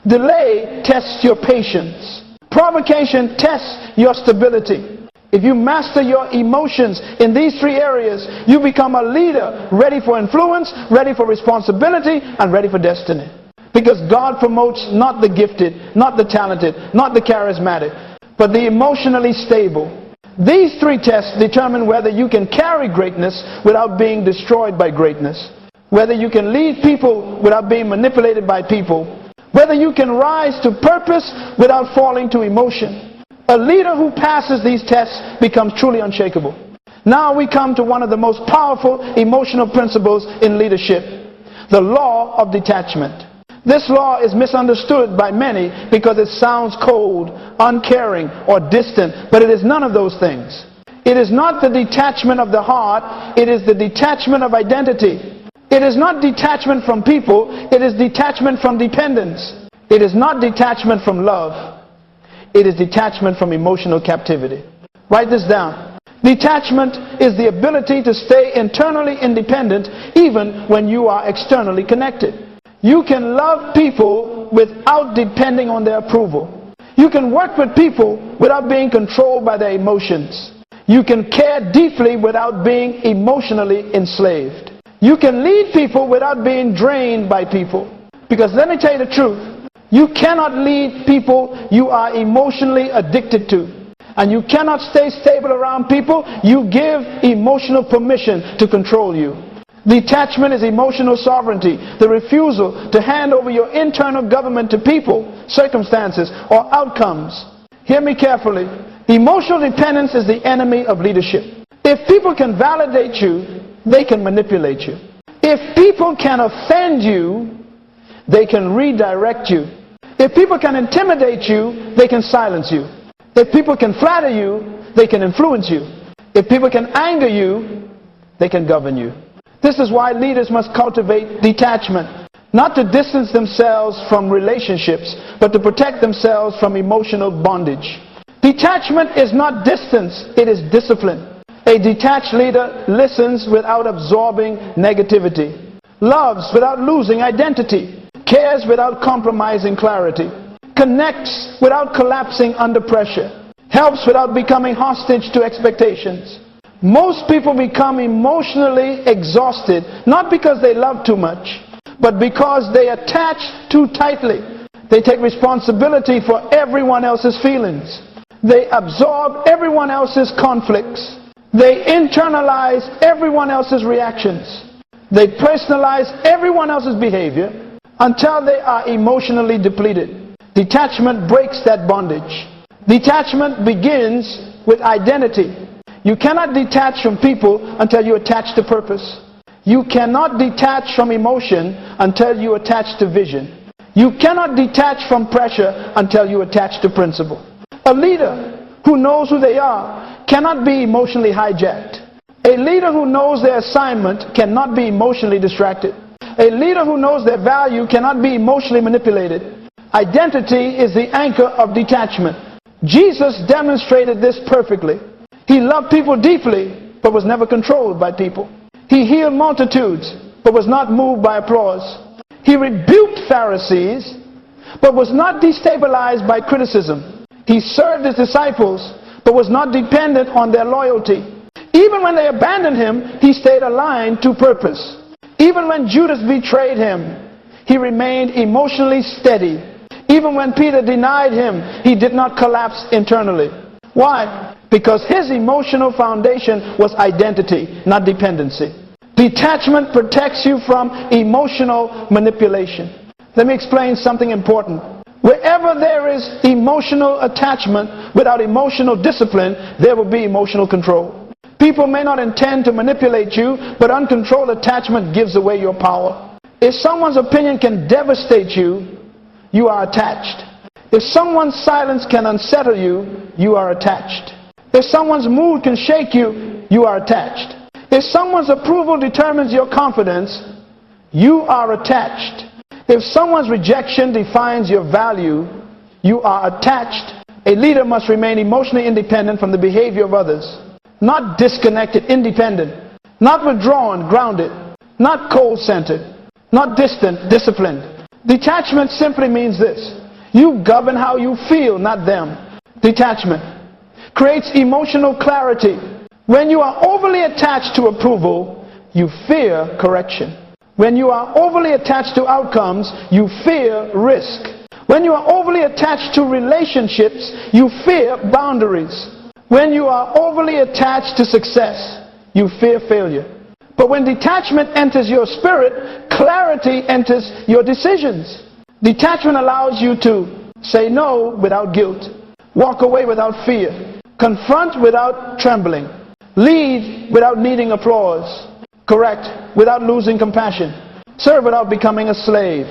Delay tests your patience. Provocation tests your stability. If you master your emotions in these 3 areas, you become a leader ready for influence, ready for responsibility, and ready for destiny. Because God promotes not the gifted, not the talented, not the charismatic, but the emotionally stable. These 3 tests determine whether you can carry greatness without being destroyed by greatness, whether you can lead people without being manipulated by people, whether you can rise to purpose without falling to emotion. A leader who passes these tests becomes truly unshakable. Now we come to one of the most powerful emotional principles in leadership, the law of detachment. This law is misunderstood by many because it sounds cold, uncaring, or distant, but it is none of those things. It is not the detachment of the heart, it is the detachment of identity. It is not detachment from people, it is detachment from dependence. It is not detachment from love, it is detachment from emotional captivity. Write this down. Detachment is the ability to stay internally independent even when you are externally connected. You can love people without depending on their approval. You can work with people without being controlled by their emotions. You can care deeply without being emotionally enslaved. You can lead people without being drained by people. Because let me tell you the truth, You cannot lead people you are emotionally addicted to. And you cannot stay stable around people you give emotional permission to control you. Detachment is emotional sovereignty, the refusal to hand over your internal government to people, circumstances, or outcomes. Hear me carefully. Emotional dependence is the enemy of leadership. If people can validate you, they can manipulate you. If people can offend you, they can redirect you. If people can intimidate you, they can silence you. If people can flatter you, they can influence you. If people can anger you, they can govern you. This is why leaders must cultivate detachment, not to distance themselves from relationships, but to protect themselves from emotional bondage. Detachment is not distance, it is discipline. A detached leader listens without absorbing negativity, loves without losing identity, cares without compromising clarity, connects without collapsing under pressure, helps without becoming hostage to expectations. Most people become emotionally exhausted, not because they love too much, but because they attach too tightly. They take responsibility for everyone else's feelings. They absorb everyone else's conflicts. They internalize everyone else's reactions. They personalize everyone else's behavior until they are emotionally depleted. Detachment breaks that bondage. Detachment begins with identity. You cannot detach from people until you attach to purpose. You cannot detach from emotion until you attach to vision. You cannot detach from pressure until you attach to principle. A leader who knows who they are cannot be emotionally hijacked. A leader who knows their assignment cannot be emotionally distracted. A leader who knows their value cannot be emotionally manipulated. Identity is the anchor of detachment. Jesus demonstrated this perfectly. He loved people deeply, but was never controlled by people. He healed multitudes, but was not moved by applause. He rebuked Pharisees, but was not destabilized by criticism. He served his disciples, but was not dependent on their loyalty. Even when they abandoned him, he stayed aligned to purpose. Even when Judas betrayed him, he remained emotionally steady. Even when Peter denied him, he did not collapse internally. Why? Because his emotional foundation was identity, not dependency. Detachment protects you from emotional manipulation. Let me explain something important. Wherever there is emotional attachment without emotional discipline, there will be emotional control. People may not intend to manipulate you, but uncontrolled attachment gives away your power. If someone's opinion can devastate you, you are attached. If someone's silence can unsettle you, you are attached. If someone's mood can shake you, you are attached. If someone's approval determines your confidence, you are attached. If someone's rejection defines your value, you are attached. A leader must remain emotionally independent from the behavior of others. Not disconnected, independent. Not withdrawn, grounded. Not cold-centered. Not distant, disciplined. Detachment simply means this. You govern how you feel, not them. Detachment creates emotional clarity. When you are overly attached to approval, you fear correction. When you are overly attached to outcomes, you fear risk. When you are overly attached to relationships, you fear boundaries. When you are overly attached to success, you fear failure. But when detachment enters your spirit, clarity enters your decisions. Detachment allows you to say no without guilt, walk away without fear, confront without trembling, lead without needing applause, correct without losing compassion, serve without becoming a slave,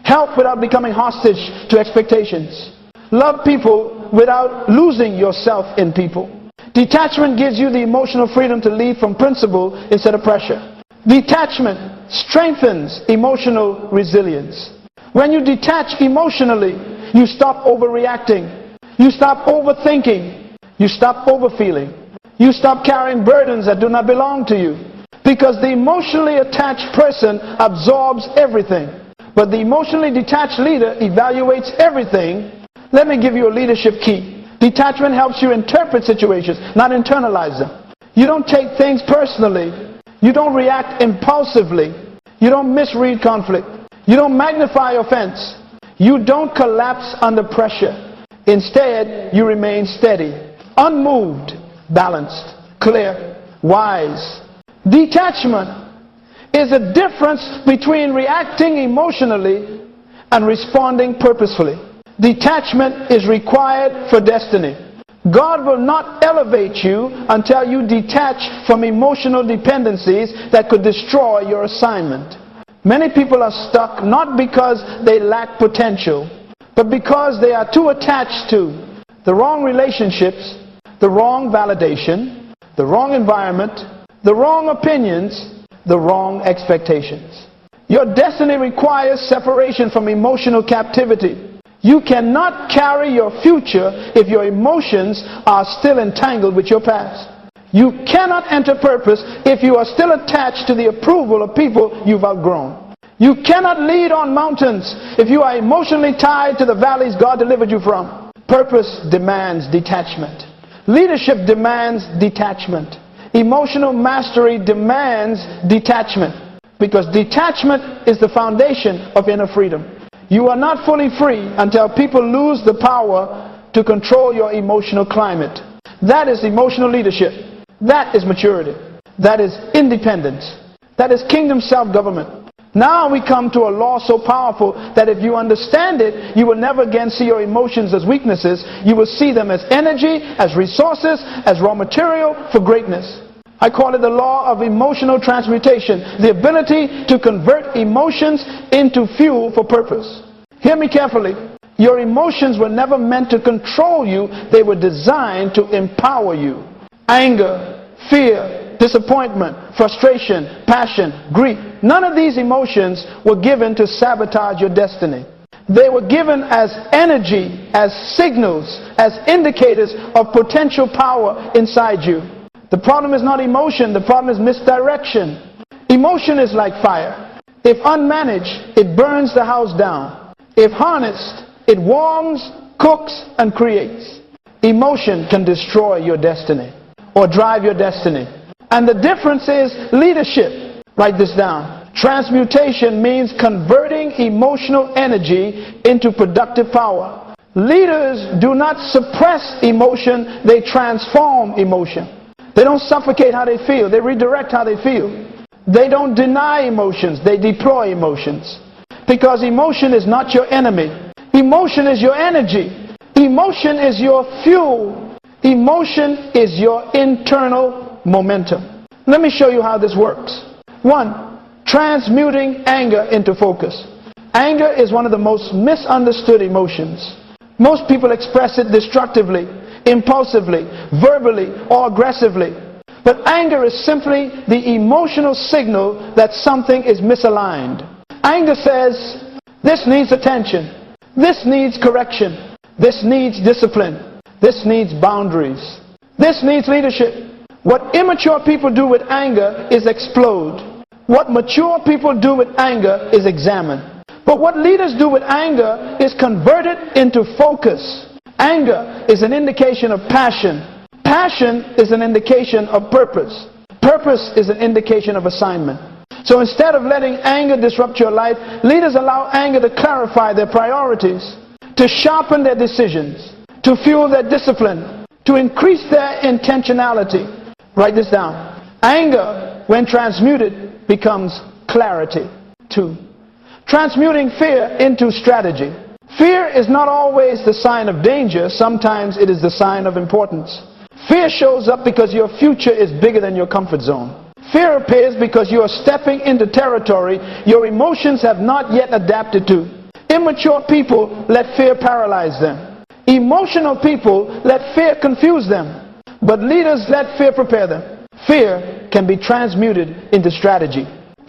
help without becoming hostage to expectations, love people without losing yourself in people. Detachment gives you the emotional freedom to lead from principle instead of pressure. Detachment strengthens emotional resilience. When you detach emotionally, you stop overreacting. You stop overthinking. You stop overfeeling. You stop carrying burdens that do not belong to you. Because the emotionally attached person absorbs everything. But the emotionally detached leader evaluates everything. Let me give you a leadership key. Detachment helps you interpret situations, not internalize them. You don't take things personally. You don't react impulsively. You don't misread conflict. You don't magnify offense. You don't collapse under pressure. Instead, you remain steady, unmoved, balanced, clear, wise. Detachment is a difference between reacting emotionally and responding purposefully. Detachment is required for destiny. God will not elevate you until you detach from emotional dependencies that could destroy your assignment. Many people are stuck not because they lack potential, but because they are too attached to the wrong relationships, the wrong validation, the wrong environment, the wrong opinions, the wrong expectations. Your destiny requires separation from emotional captivity. You cannot carry your future if your emotions are still entangled with your past. You cannot enter purpose if you are still attached to the approval of people you've outgrown. You cannot lead on mountains if you are emotionally tied to the valleys God delivered you from. Purpose demands detachment. Leadership demands detachment. Emotional mastery demands detachment, because detachment is the foundation of inner freedom. You are not fully free until people lose the power to control your emotional climate. That is emotional leadership. That is maturity. That is independence. That is kingdom self-government. Now we come to a law so powerful that if you understand it, you will never again see your emotions as weaknesses. You will see them as energy, as resources, as raw material for greatness. I call it the law of emotional transmutation, the ability to convert emotions into fuel for purpose. Hear me carefully. Your emotions were never meant to control you. They were designed to empower you. Anger, fear, disappointment, frustration, passion, grief. None of these emotions were given to sabotage your destiny. They were given as energy, as signals, as indicators of potential power inside you. The problem is not emotion, the problem is misdirection. Emotion is like fire. If unmanaged, it burns the house down. If harnessed, it warms, cooks, and creates. Emotion can destroy your destiny or drive your destiny. And the difference is leadership. Write this down. Transmutation means converting emotional energy into productive power. Leaders do not suppress emotion, they transform emotion. They don't suffocate how they feel, they redirect how they feel. They don't deny emotions, they deploy emotions. Because emotion is not your enemy. Emotion is your energy. Emotion is your fuel. Emotion is your internal momentum. Let me show you how this works. 1. Transmuting anger into focus. Anger is one of the most misunderstood emotions. Most people express it destructively, impulsively, verbally, or aggressively. But anger is simply the emotional signal that something is misaligned. Anger says, this needs attention, this needs correction, this needs discipline, this needs boundaries, this needs leadership. What immature people do with anger is explode. What mature people do with anger is examine. But what leaders do with anger is convert it into focus. Anger is an indication of passion. Passion is an indication of purpose. Purpose is an indication of assignment. So instead of letting anger disrupt your life, leaders allow anger to clarify their priorities, to sharpen their decisions, to fuel their discipline, to increase their intentionality. Write this down. Anger, when transmuted, becomes clarity. 2. Transmuting fear into strategy. Fear is not always the sign of danger. Sometimes it is the sign of importance. Fear shows up because your future is bigger than your comfort zone. Fear appears because you are stepping into territory your emotions have not yet adapted to. Immature people let fear paralyze them. Emotional people let fear confuse them. But leaders let fear prepare them. Fear can be transmuted into strategy.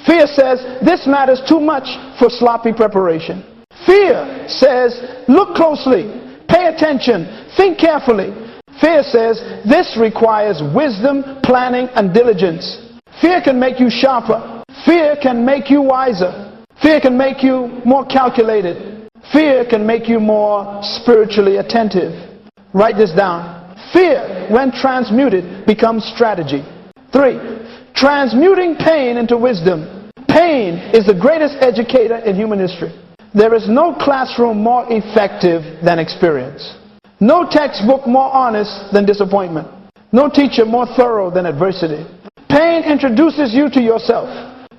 Fear says, this matters too much for sloppy preparation. Fear says, look closely, pay attention, think carefully. Fear says, this requires wisdom, planning, and diligence. Fear can make you sharper. Fear can make you wiser. Fear can make you more calculated. Fear can make you more spiritually attentive. Write this down. Fear, when transmuted, becomes strategy. 3. Transmuting pain into wisdom. Pain is the greatest educator in human history. There is no classroom more effective than experience. No textbook more honest than disappointment. No teacher more thorough than adversity. Pain introduces you to yourself.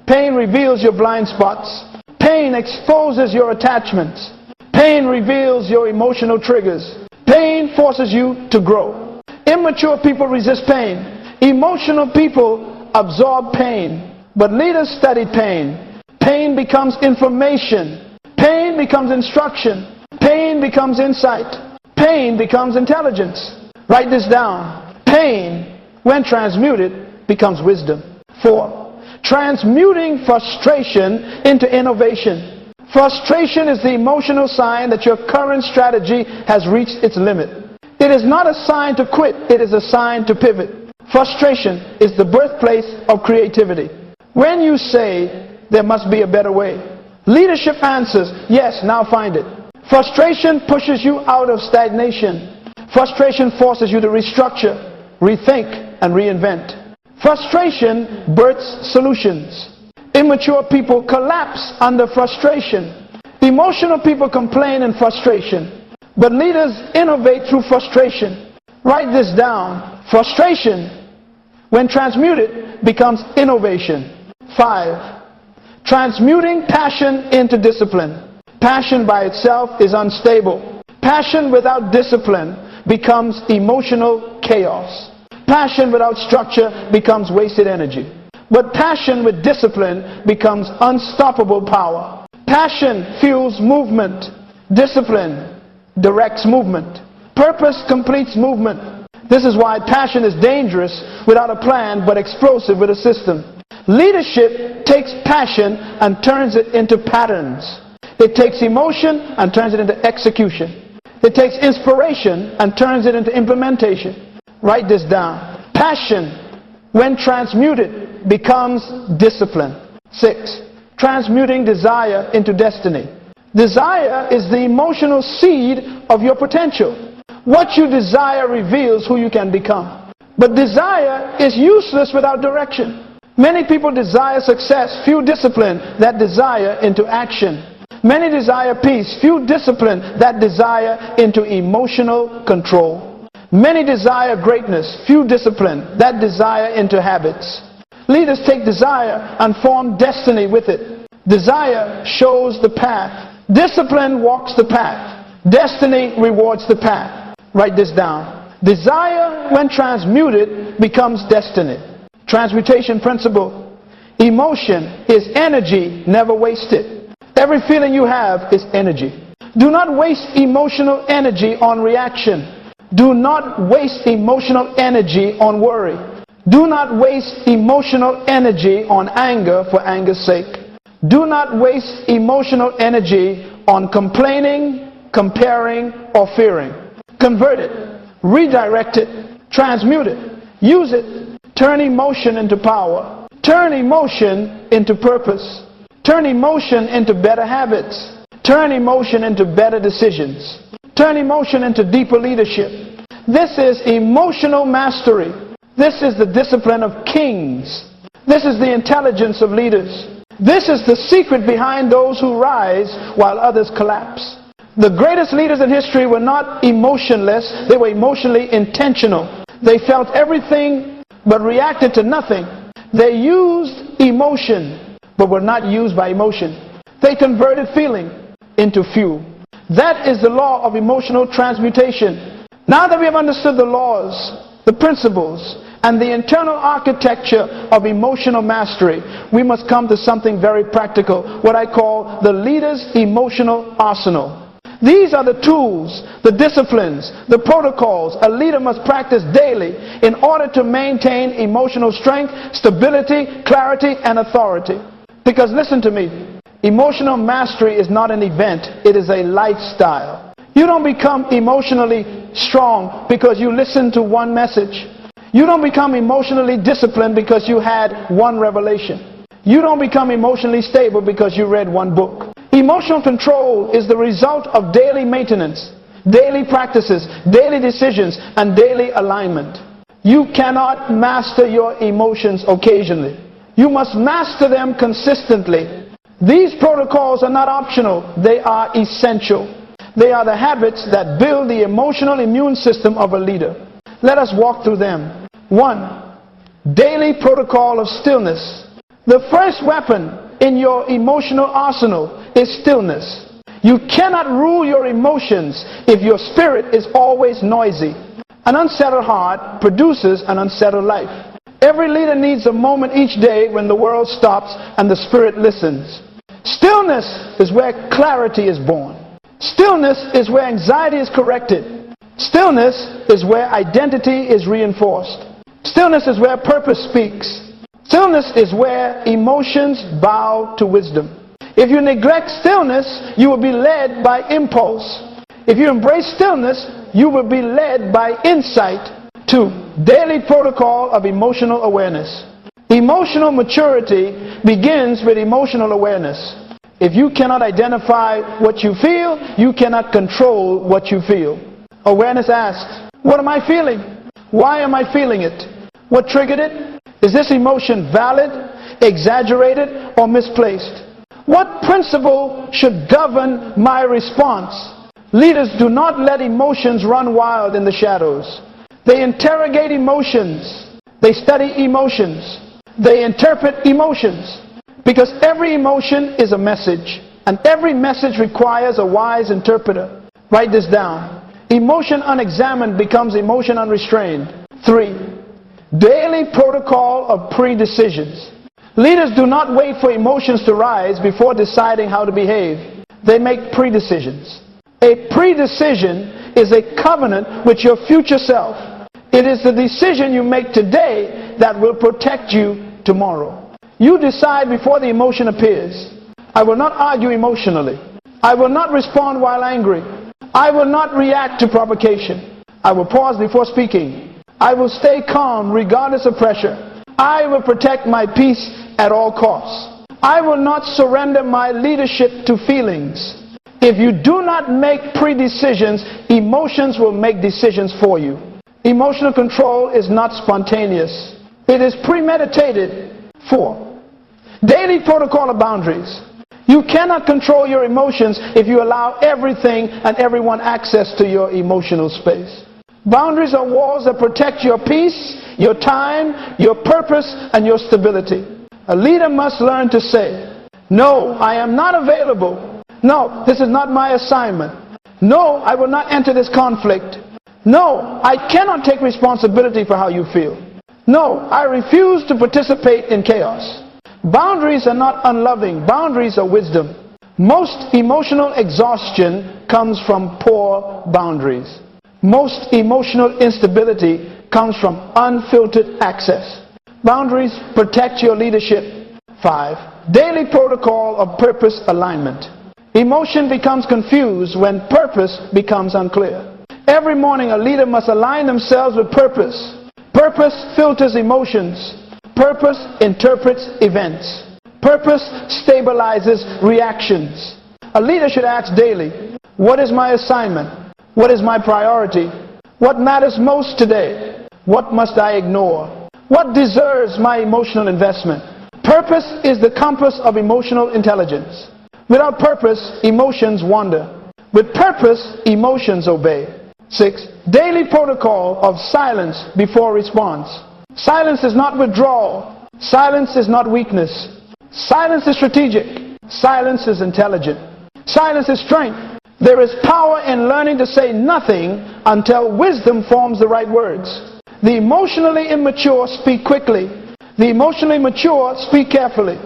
Pain reveals your blind spots. Pain exposes your attachments. Pain reveals your emotional triggers. Pain forces you to grow. Immature people resist pain. Emotional people absorb pain. But leaders study pain. Pain becomes information. Pain becomes instruction. Pain becomes insight. Pain becomes intelligence. Write this down. Pain, when transmuted, becomes wisdom. 4. Transmuting frustration into innovation. Frustration is the emotional sign that your current strategy has reached its limit. It is not a sign to quit, it is a sign to pivot. Frustration is the birthplace of creativity. When you say, there must be a better way, leadership answers, yes, now find it. Frustration pushes you out of stagnation. Frustration forces you to restructure, rethink, and reinvent. Frustration births solutions. Immature people collapse under frustration. Emotional people complain in frustration, but leaders innovate through frustration. Write this down. Frustration, when transmuted, becomes innovation. 5. Transmuting passion into discipline. Passion by itself is unstable. Passion without discipline becomes emotional chaos. Passion without structure becomes wasted energy. But passion with discipline becomes unstoppable power. Passion fuels movement. Discipline directs movement. Purpose completes movement. This is why passion is dangerous without a plan, but explosive with a system. Leadership takes passion and turns it into patterns. It takes emotion and turns it into execution. It takes inspiration and turns it into implementation. Write this down. Passion, when transmuted, becomes discipline. 6. Transmuting desire into destiny. Desire is the emotional seed of your potential. What you desire reveals who you can become. But desire is useless without direction. Many people desire success, few discipline that desire into action. Many desire peace, few discipline that desire into emotional control. Many desire greatness, few discipline that desire into habits. Leaders take desire and form destiny with it. Desire shows the path. Discipline walks the path. Destiny rewards the path. Write this down. Desire, when transmuted, becomes destiny. Transmutation principle. Emotion is energy never wasted. Every feeling you have is energy. Do not waste emotional energy on reaction. Do not waste emotional energy on worry. Do not waste emotional energy on anger for anger's sake. Do not waste emotional energy on complaining, comparing, or fearing. Convert it, redirect it, transmute it, use it. Turn emotion into power. Turn emotion into purpose. Turn emotion into better habits. Turn emotion into better decisions. Turn emotion into deeper leadership. This is emotional mastery. This is the discipline of kings. This is the intelligence of leaders. This is the secret behind those who rise while others collapse. The greatest leaders in history were not emotionless, they were emotionally intentional. They felt everything but reacted to nothing. They used emotion but were not used by emotion. They converted feeling into fuel. That is the law of emotional transmutation. Now that we have understood the laws, the principles, and the internal architecture of emotional mastery, we must come to something very practical, what I call the leader's emotional arsenal. These are the tools, the disciplines, the protocols a leader must practice daily in order to maintain emotional strength, stability, clarity, and authority. Because listen to me, emotional mastery is not an event, it is a lifestyle. You don't become emotionally strong because you listen to one message. You don't become emotionally disciplined because you had one revelation. You don't become emotionally stable because you read one book. Emotional control is the result of daily maintenance, daily practices, daily decisions, and daily alignment. You cannot master your emotions occasionally. You must master them consistently. These protocols are not optional. They are essential. They are the habits that build the emotional immune system of a leader. Let us walk through them. 1. Daily protocol of stillness. The first weapon in your emotional arsenal is stillness. You cannot rule your emotions if your spirit is always noisy. An unsettled heart produces an unsettled life. Every leader needs a moment each day when the world stops and the spirit listens. Stillness is where clarity is born. Stillness is where anxiety is corrected. Stillness is where identity is reinforced. Stillness is where purpose speaks. Stillness is where emotions bow to wisdom. If you neglect stillness, you will be led by impulse. If you embrace stillness, you will be led by insight. 2. Daily protocol of emotional awareness. Emotional maturity begins with emotional awareness. If you cannot identify what you feel, you cannot control what you feel. Awareness asks, what am I feeling? Why am I feeling it? What triggered it? Is this emotion valid, exaggerated, or misplaced? What principle should govern my response? Leaders do not let emotions run wild in the shadows. They interrogate emotions. They study emotions. They interpret emotions. Because every emotion is a message, and every message requires a wise interpreter. Write this down. Emotion unexamined becomes emotion unrestrained. 3. Daily protocol of pre-decisions. Leaders do not wait for emotions to rise before deciding how to behave. They make pre-decisions. A pre-decision is a covenant with your future self. It is the decision you make today that will protect you tomorrow. You decide before the emotion appears. I will not argue emotionally. I will not respond while angry. I will not react to provocation. I will pause before speaking. I will stay calm regardless of pressure. I will protect my peace at all costs. I will not surrender my leadership to feelings. If you do not make pre-decisions, emotions will make decisions for you. Emotional control is not spontaneous. It is premeditated. 4. Daily protocol of boundaries. You cannot control your emotions if you allow everything and everyone access to your emotional space. Boundaries are walls that protect your peace, your time, your purpose, and your stability. A leader must learn to say, no, I am not available. No, this is not my assignment. No, I will not enter this conflict. No, I cannot take responsibility for how you feel. No, I refuse to participate in chaos. Boundaries are not unloving. Boundaries are wisdom. Most emotional exhaustion comes from poor boundaries. Most emotional instability comes from unfiltered access. Boundaries protect your leadership. 5. Daily protocol of purpose alignment. Emotion becomes confused when purpose becomes unclear. Every morning a leader must align themselves with purpose. Purpose filters emotions. Purpose interprets events. Purpose stabilizes reactions. A leader should ask daily, what is my assignment? What is my priority? What matters most today? What must I ignore? What deserves my emotional investment? Purpose is the compass of emotional intelligence. Without purpose, emotions wander. With purpose, emotions obey. 6. Daily protocol of silence before response. Silence is not withdrawal. Silence is not weakness. Silence is strategic. Silence is intelligent. Silence is strength. There is power in learning to say nothing until wisdom forms the right words. The emotionally immature speak quickly. The emotionally mature speak carefully.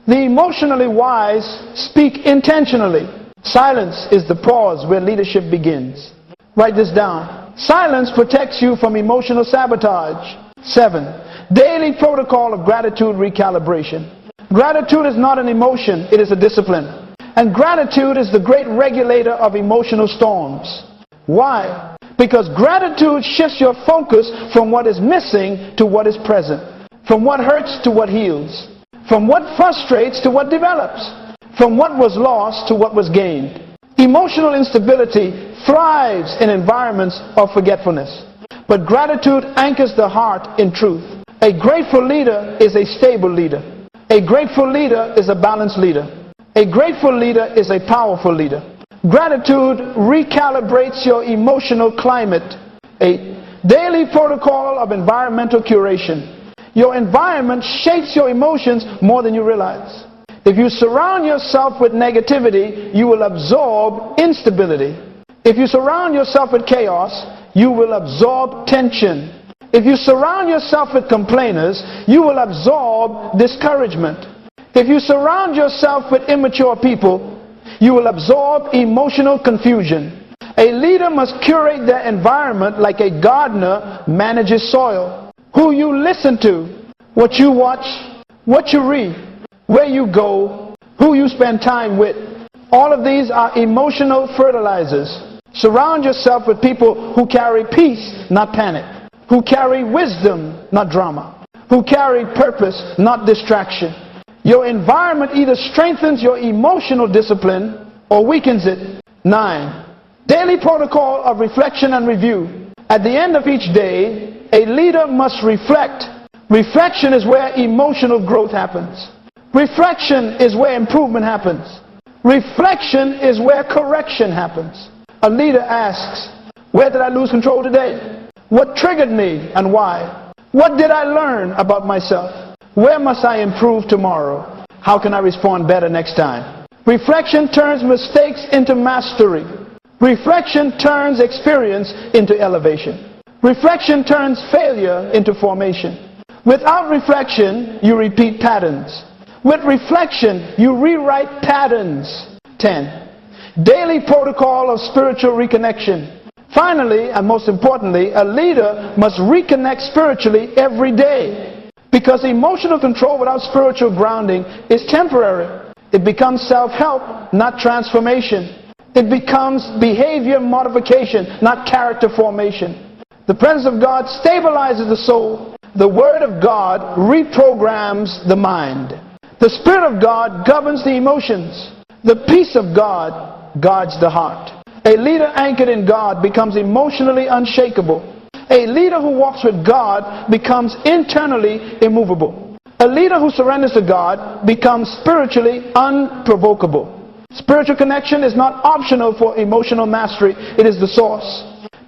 The emotionally wise speak intentionally. Silence is the pause where leadership begins. Write this down. Silence protects you from emotional sabotage. 7. Daily protocol of gratitude recalibration. Gratitude is not an emotion, it is a discipline. And gratitude is the great regulator of emotional storms. Why? Because gratitude shifts your focus from what is missing to what is present. From what hurts to what heals. From what frustrates to what develops. From what was lost to what was gained. Emotional instability thrives in environments of forgetfulness. But gratitude anchors the heart in truth. A grateful leader is a stable leader. A grateful leader is a balanced leader. A grateful leader is a powerful leader. Gratitude recalibrates your emotional climate. 8. Daily protocol of environmental curation. Your environment shapes your emotions more than you realize. If you surround yourself with negativity, you will absorb instability. If you surround yourself with chaos, you will absorb tension. If you surround yourself with complainers, you will absorb discouragement. If you surround yourself with immature people, you will absorb emotional confusion. A leader must curate their environment like a gardener manages soil. Who you listen to, what you watch, what you read, where you go, who you spend time with. All of these are emotional fertilizers. Surround yourself with people who carry peace, not panic. Who carry wisdom, not drama. Who carry purpose, not distraction. Your environment either strengthens your emotional discipline or weakens it. 9. Daily protocol of reflection and review. At the end of each day, a leader must reflect. Reflection is where emotional growth happens. Reflection is where improvement happens. Reflection is where correction happens. A leader asks, where did I lose control today? What triggered me and why? What did I learn about myself? Where must I improve tomorrow? How can I respond better next time? Reflection turns mistakes into mastery. Reflection turns experience into elevation. Reflection turns failure into formation. Without reflection, you repeat patterns. With reflection, you rewrite patterns. 10. Daily protocol of spiritual reconnection. Finally, and most importantly, a leader must reconnect spiritually every day. Because emotional control without spiritual grounding is temporary. It becomes self-help, not transformation. It becomes behavior modification, not character formation. The presence of God stabilizes the soul. The Word of God reprograms the mind. The Spirit of God governs the emotions. The peace of God guards the heart. A leader anchored in God becomes emotionally unshakable. A leader who walks with God becomes internally immovable. A leader who surrenders to God becomes spiritually unprovocable. Spiritual connection is not optional for emotional mastery. It is the source.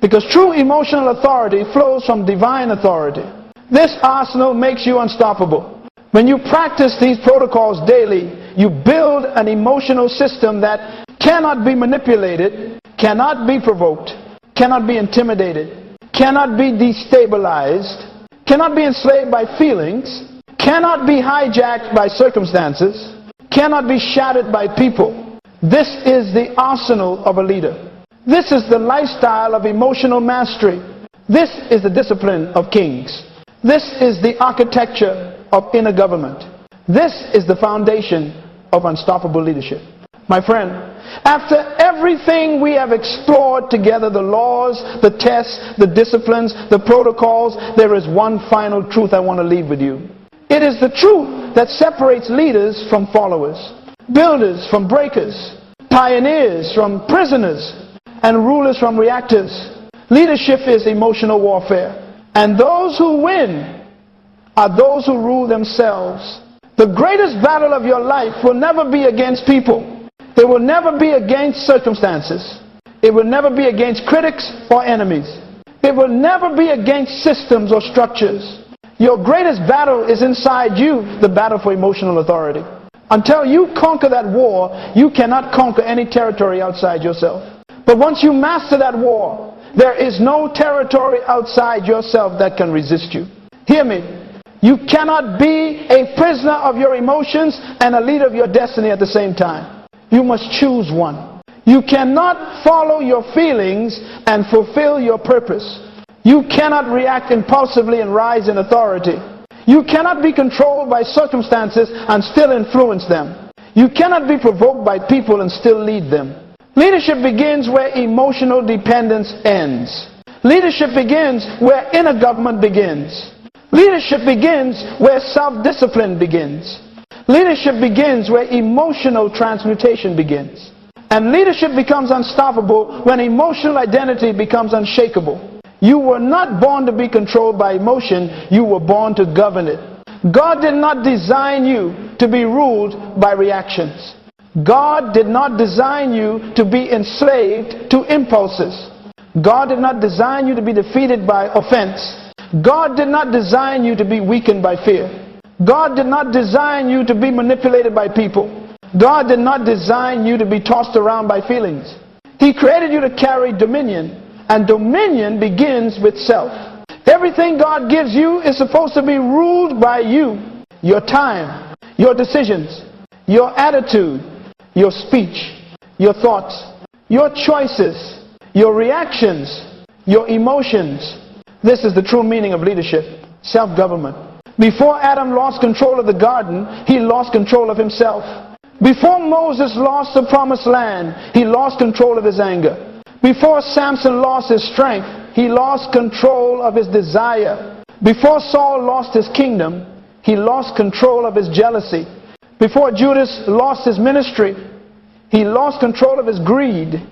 Because true emotional authority flows from divine authority. This arsenal makes you unstoppable. When you practice these protocols daily, you build an emotional system that cannot be manipulated, cannot be provoked, cannot be intimidated, cannot be destabilized, cannot be enslaved by feelings, cannot be hijacked by circumstances, cannot be shattered by people. This is the arsenal of a leader. This is the lifestyle of emotional mastery. This is the discipline of kings. This is the architecture of inner government. This is the foundation of unstoppable leadership. My friend, after everything we have explored together, the laws, the tests, the disciplines, the protocols, there is one final truth I want to leave with you. It is the truth that separates leaders from followers, builders from breakers, pioneers from prisoners, and rulers from reactors. Leadership is emotional warfare. And those who win are those who rule themselves. The greatest battle of your life will never be against people. It will never be against circumstances. It will never be against critics or enemies. It will never be against systems or structures. Your greatest battle is inside you, the battle for emotional authority. Until you conquer that war, you cannot conquer any territory outside yourself. But once you master that war, there is no territory outside yourself that can resist you. Hear me. You cannot be a prisoner of your emotions and a leader of your destiny at the same time. You must choose one. You cannot follow your feelings and fulfill your purpose. You cannot react impulsively and rise in authority. You cannot be controlled by circumstances and still influence them. You cannot be provoked by people and still lead them. Leadership begins where emotional dependence ends. Leadership begins where inner government begins. Leadership begins where self-discipline begins. Leadership begins where emotional transmutation begins. And leadership becomes unstoppable when emotional identity becomes unshakable. You were not born to be controlled by emotion. You were born to govern it. God did not design you to be ruled by reactions. God did not design you to be enslaved to impulses. God did not design you to be defeated by offense. God did not design you to be weakened by fear. God did not design you to be manipulated by people. God did not design you to be tossed around by feelings. He created you to carry dominion, and dominion begins with self. Everything God gives you is supposed to be ruled by you. Your time, your decisions, your attitude, your speech, your thoughts, your choices, your reactions, your emotions. This is the true meaning of leadership, self-government. Before Adam lost control of the garden, he lost control of himself. Before Moses lost the promised land, he lost control of his anger. Before Samson lost his strength, he lost control of his desire. Before Saul lost his kingdom, he lost control of his jealousy. Before Judas lost his ministry, he lost control of his greed.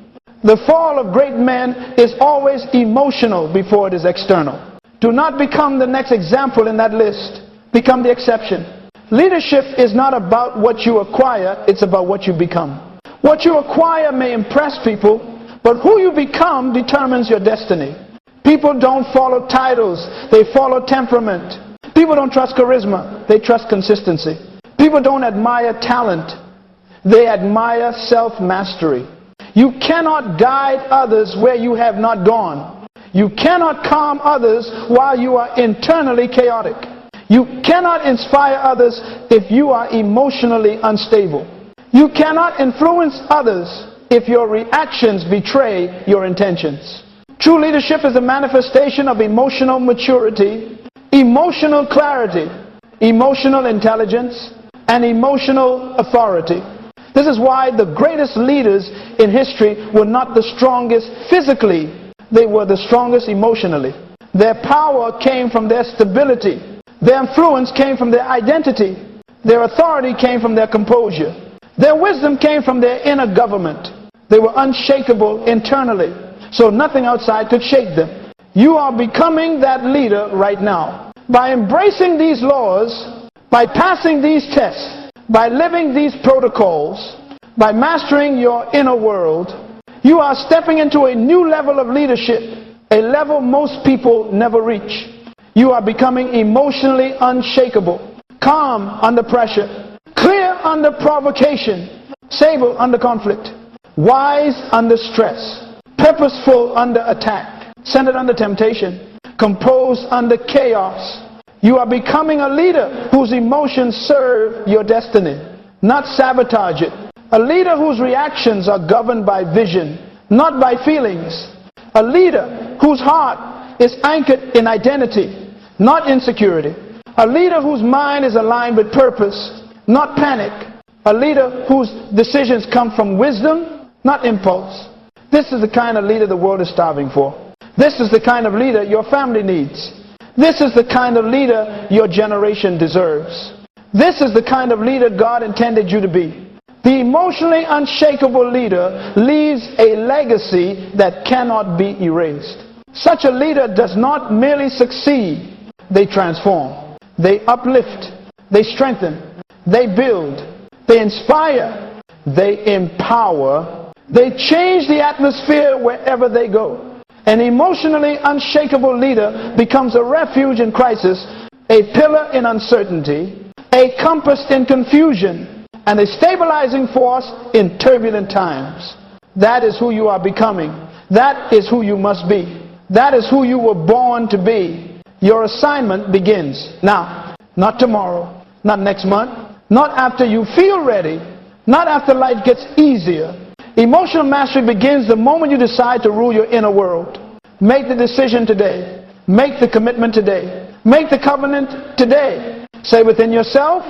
The fall of great men is always emotional before it is external. Do not become the next example in that list. Become the exception. Leadership is not about what you acquire, it's about what you become. What you acquire may impress people, but who you become determines your destiny. People don't follow titles, they follow temperament. People don't trust charisma, they trust consistency. People don't admire talent, they admire self-mastery. You cannot guide others where you have not gone. You cannot calm others while you are internally chaotic. You cannot inspire others if you are emotionally unstable. You cannot influence others if your reactions betray your intentions. True leadership is a manifestation of emotional maturity, emotional clarity, emotional intelligence, and emotional authority. This is why the greatest leaders in history were not the strongest physically, they were the strongest emotionally. Their power came from their stability. Their influence came from their identity. Their authority came from their composure. Their wisdom came from their inner government. They were unshakable internally, so nothing outside could shake them. You are becoming that leader right now. By embracing these laws, by passing these tests, by living these protocols, by mastering your inner world, you are stepping into a new level of leadership, a level most people never reach. You are becoming emotionally unshakable, calm under pressure, clear under provocation, stable under conflict, wise under stress, purposeful under attack, centered under temptation, composed under chaos. You are becoming a leader whose emotions serve your destiny, not sabotage it. A leader whose reactions are governed by vision, not by feelings. A leader whose heart is anchored in identity, not insecurity. A leader whose mind is aligned with purpose, not panic. A leader whose decisions come from wisdom, not impulse. This is the kind of leader the world is starving for. This is the kind of leader your family needs. This is the kind of leader your generation deserves. This is the kind of leader God intended you to be. The emotionally unshakable leader leaves a legacy that cannot be erased. Such a leader does not merely succeed, they transform, they uplift, they strengthen, they build, they inspire, they empower, they change the atmosphere wherever they go. An emotionally unshakable leader becomes a refuge in crisis, a pillar in uncertainty, a compass in confusion, and a stabilizing force in turbulent times. That is who you are becoming. That is who you must be. That is who you were born to be. Your assignment begins now, not tomorrow, not next month, not after you feel ready, not after life gets easier. Emotional mastery begins the moment you decide to rule your inner world. Make the decision today. Make the commitment today. Make the covenant today. Say within yourself,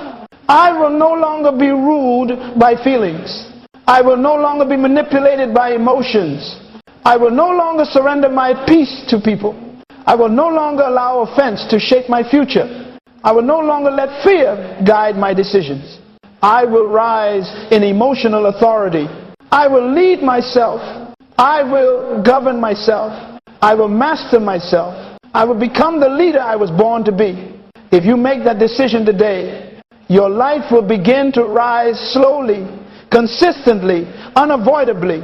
I will no longer be ruled by feelings. I will no longer be manipulated by emotions. I will no longer surrender my peace to people. I will no longer allow offense to shape my future. I will no longer let fear guide my decisions. I will rise in emotional authority. I will lead myself. I will govern myself. I will master myself. I will become the leader I was born to be. If you make that decision today, your life will begin to rise slowly, consistently, unavoidably,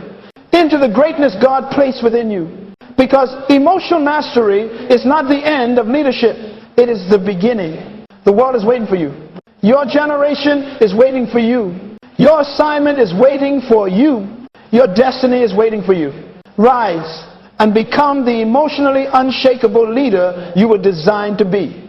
into the greatness God placed within you. Because emotional mastery is not the end of leadership. It is the beginning. The world is waiting for you. Your generation is waiting for you. Your assignment is waiting for you. Your destiny is waiting for you. Rise and become the emotionally unshakable leader you were designed to be.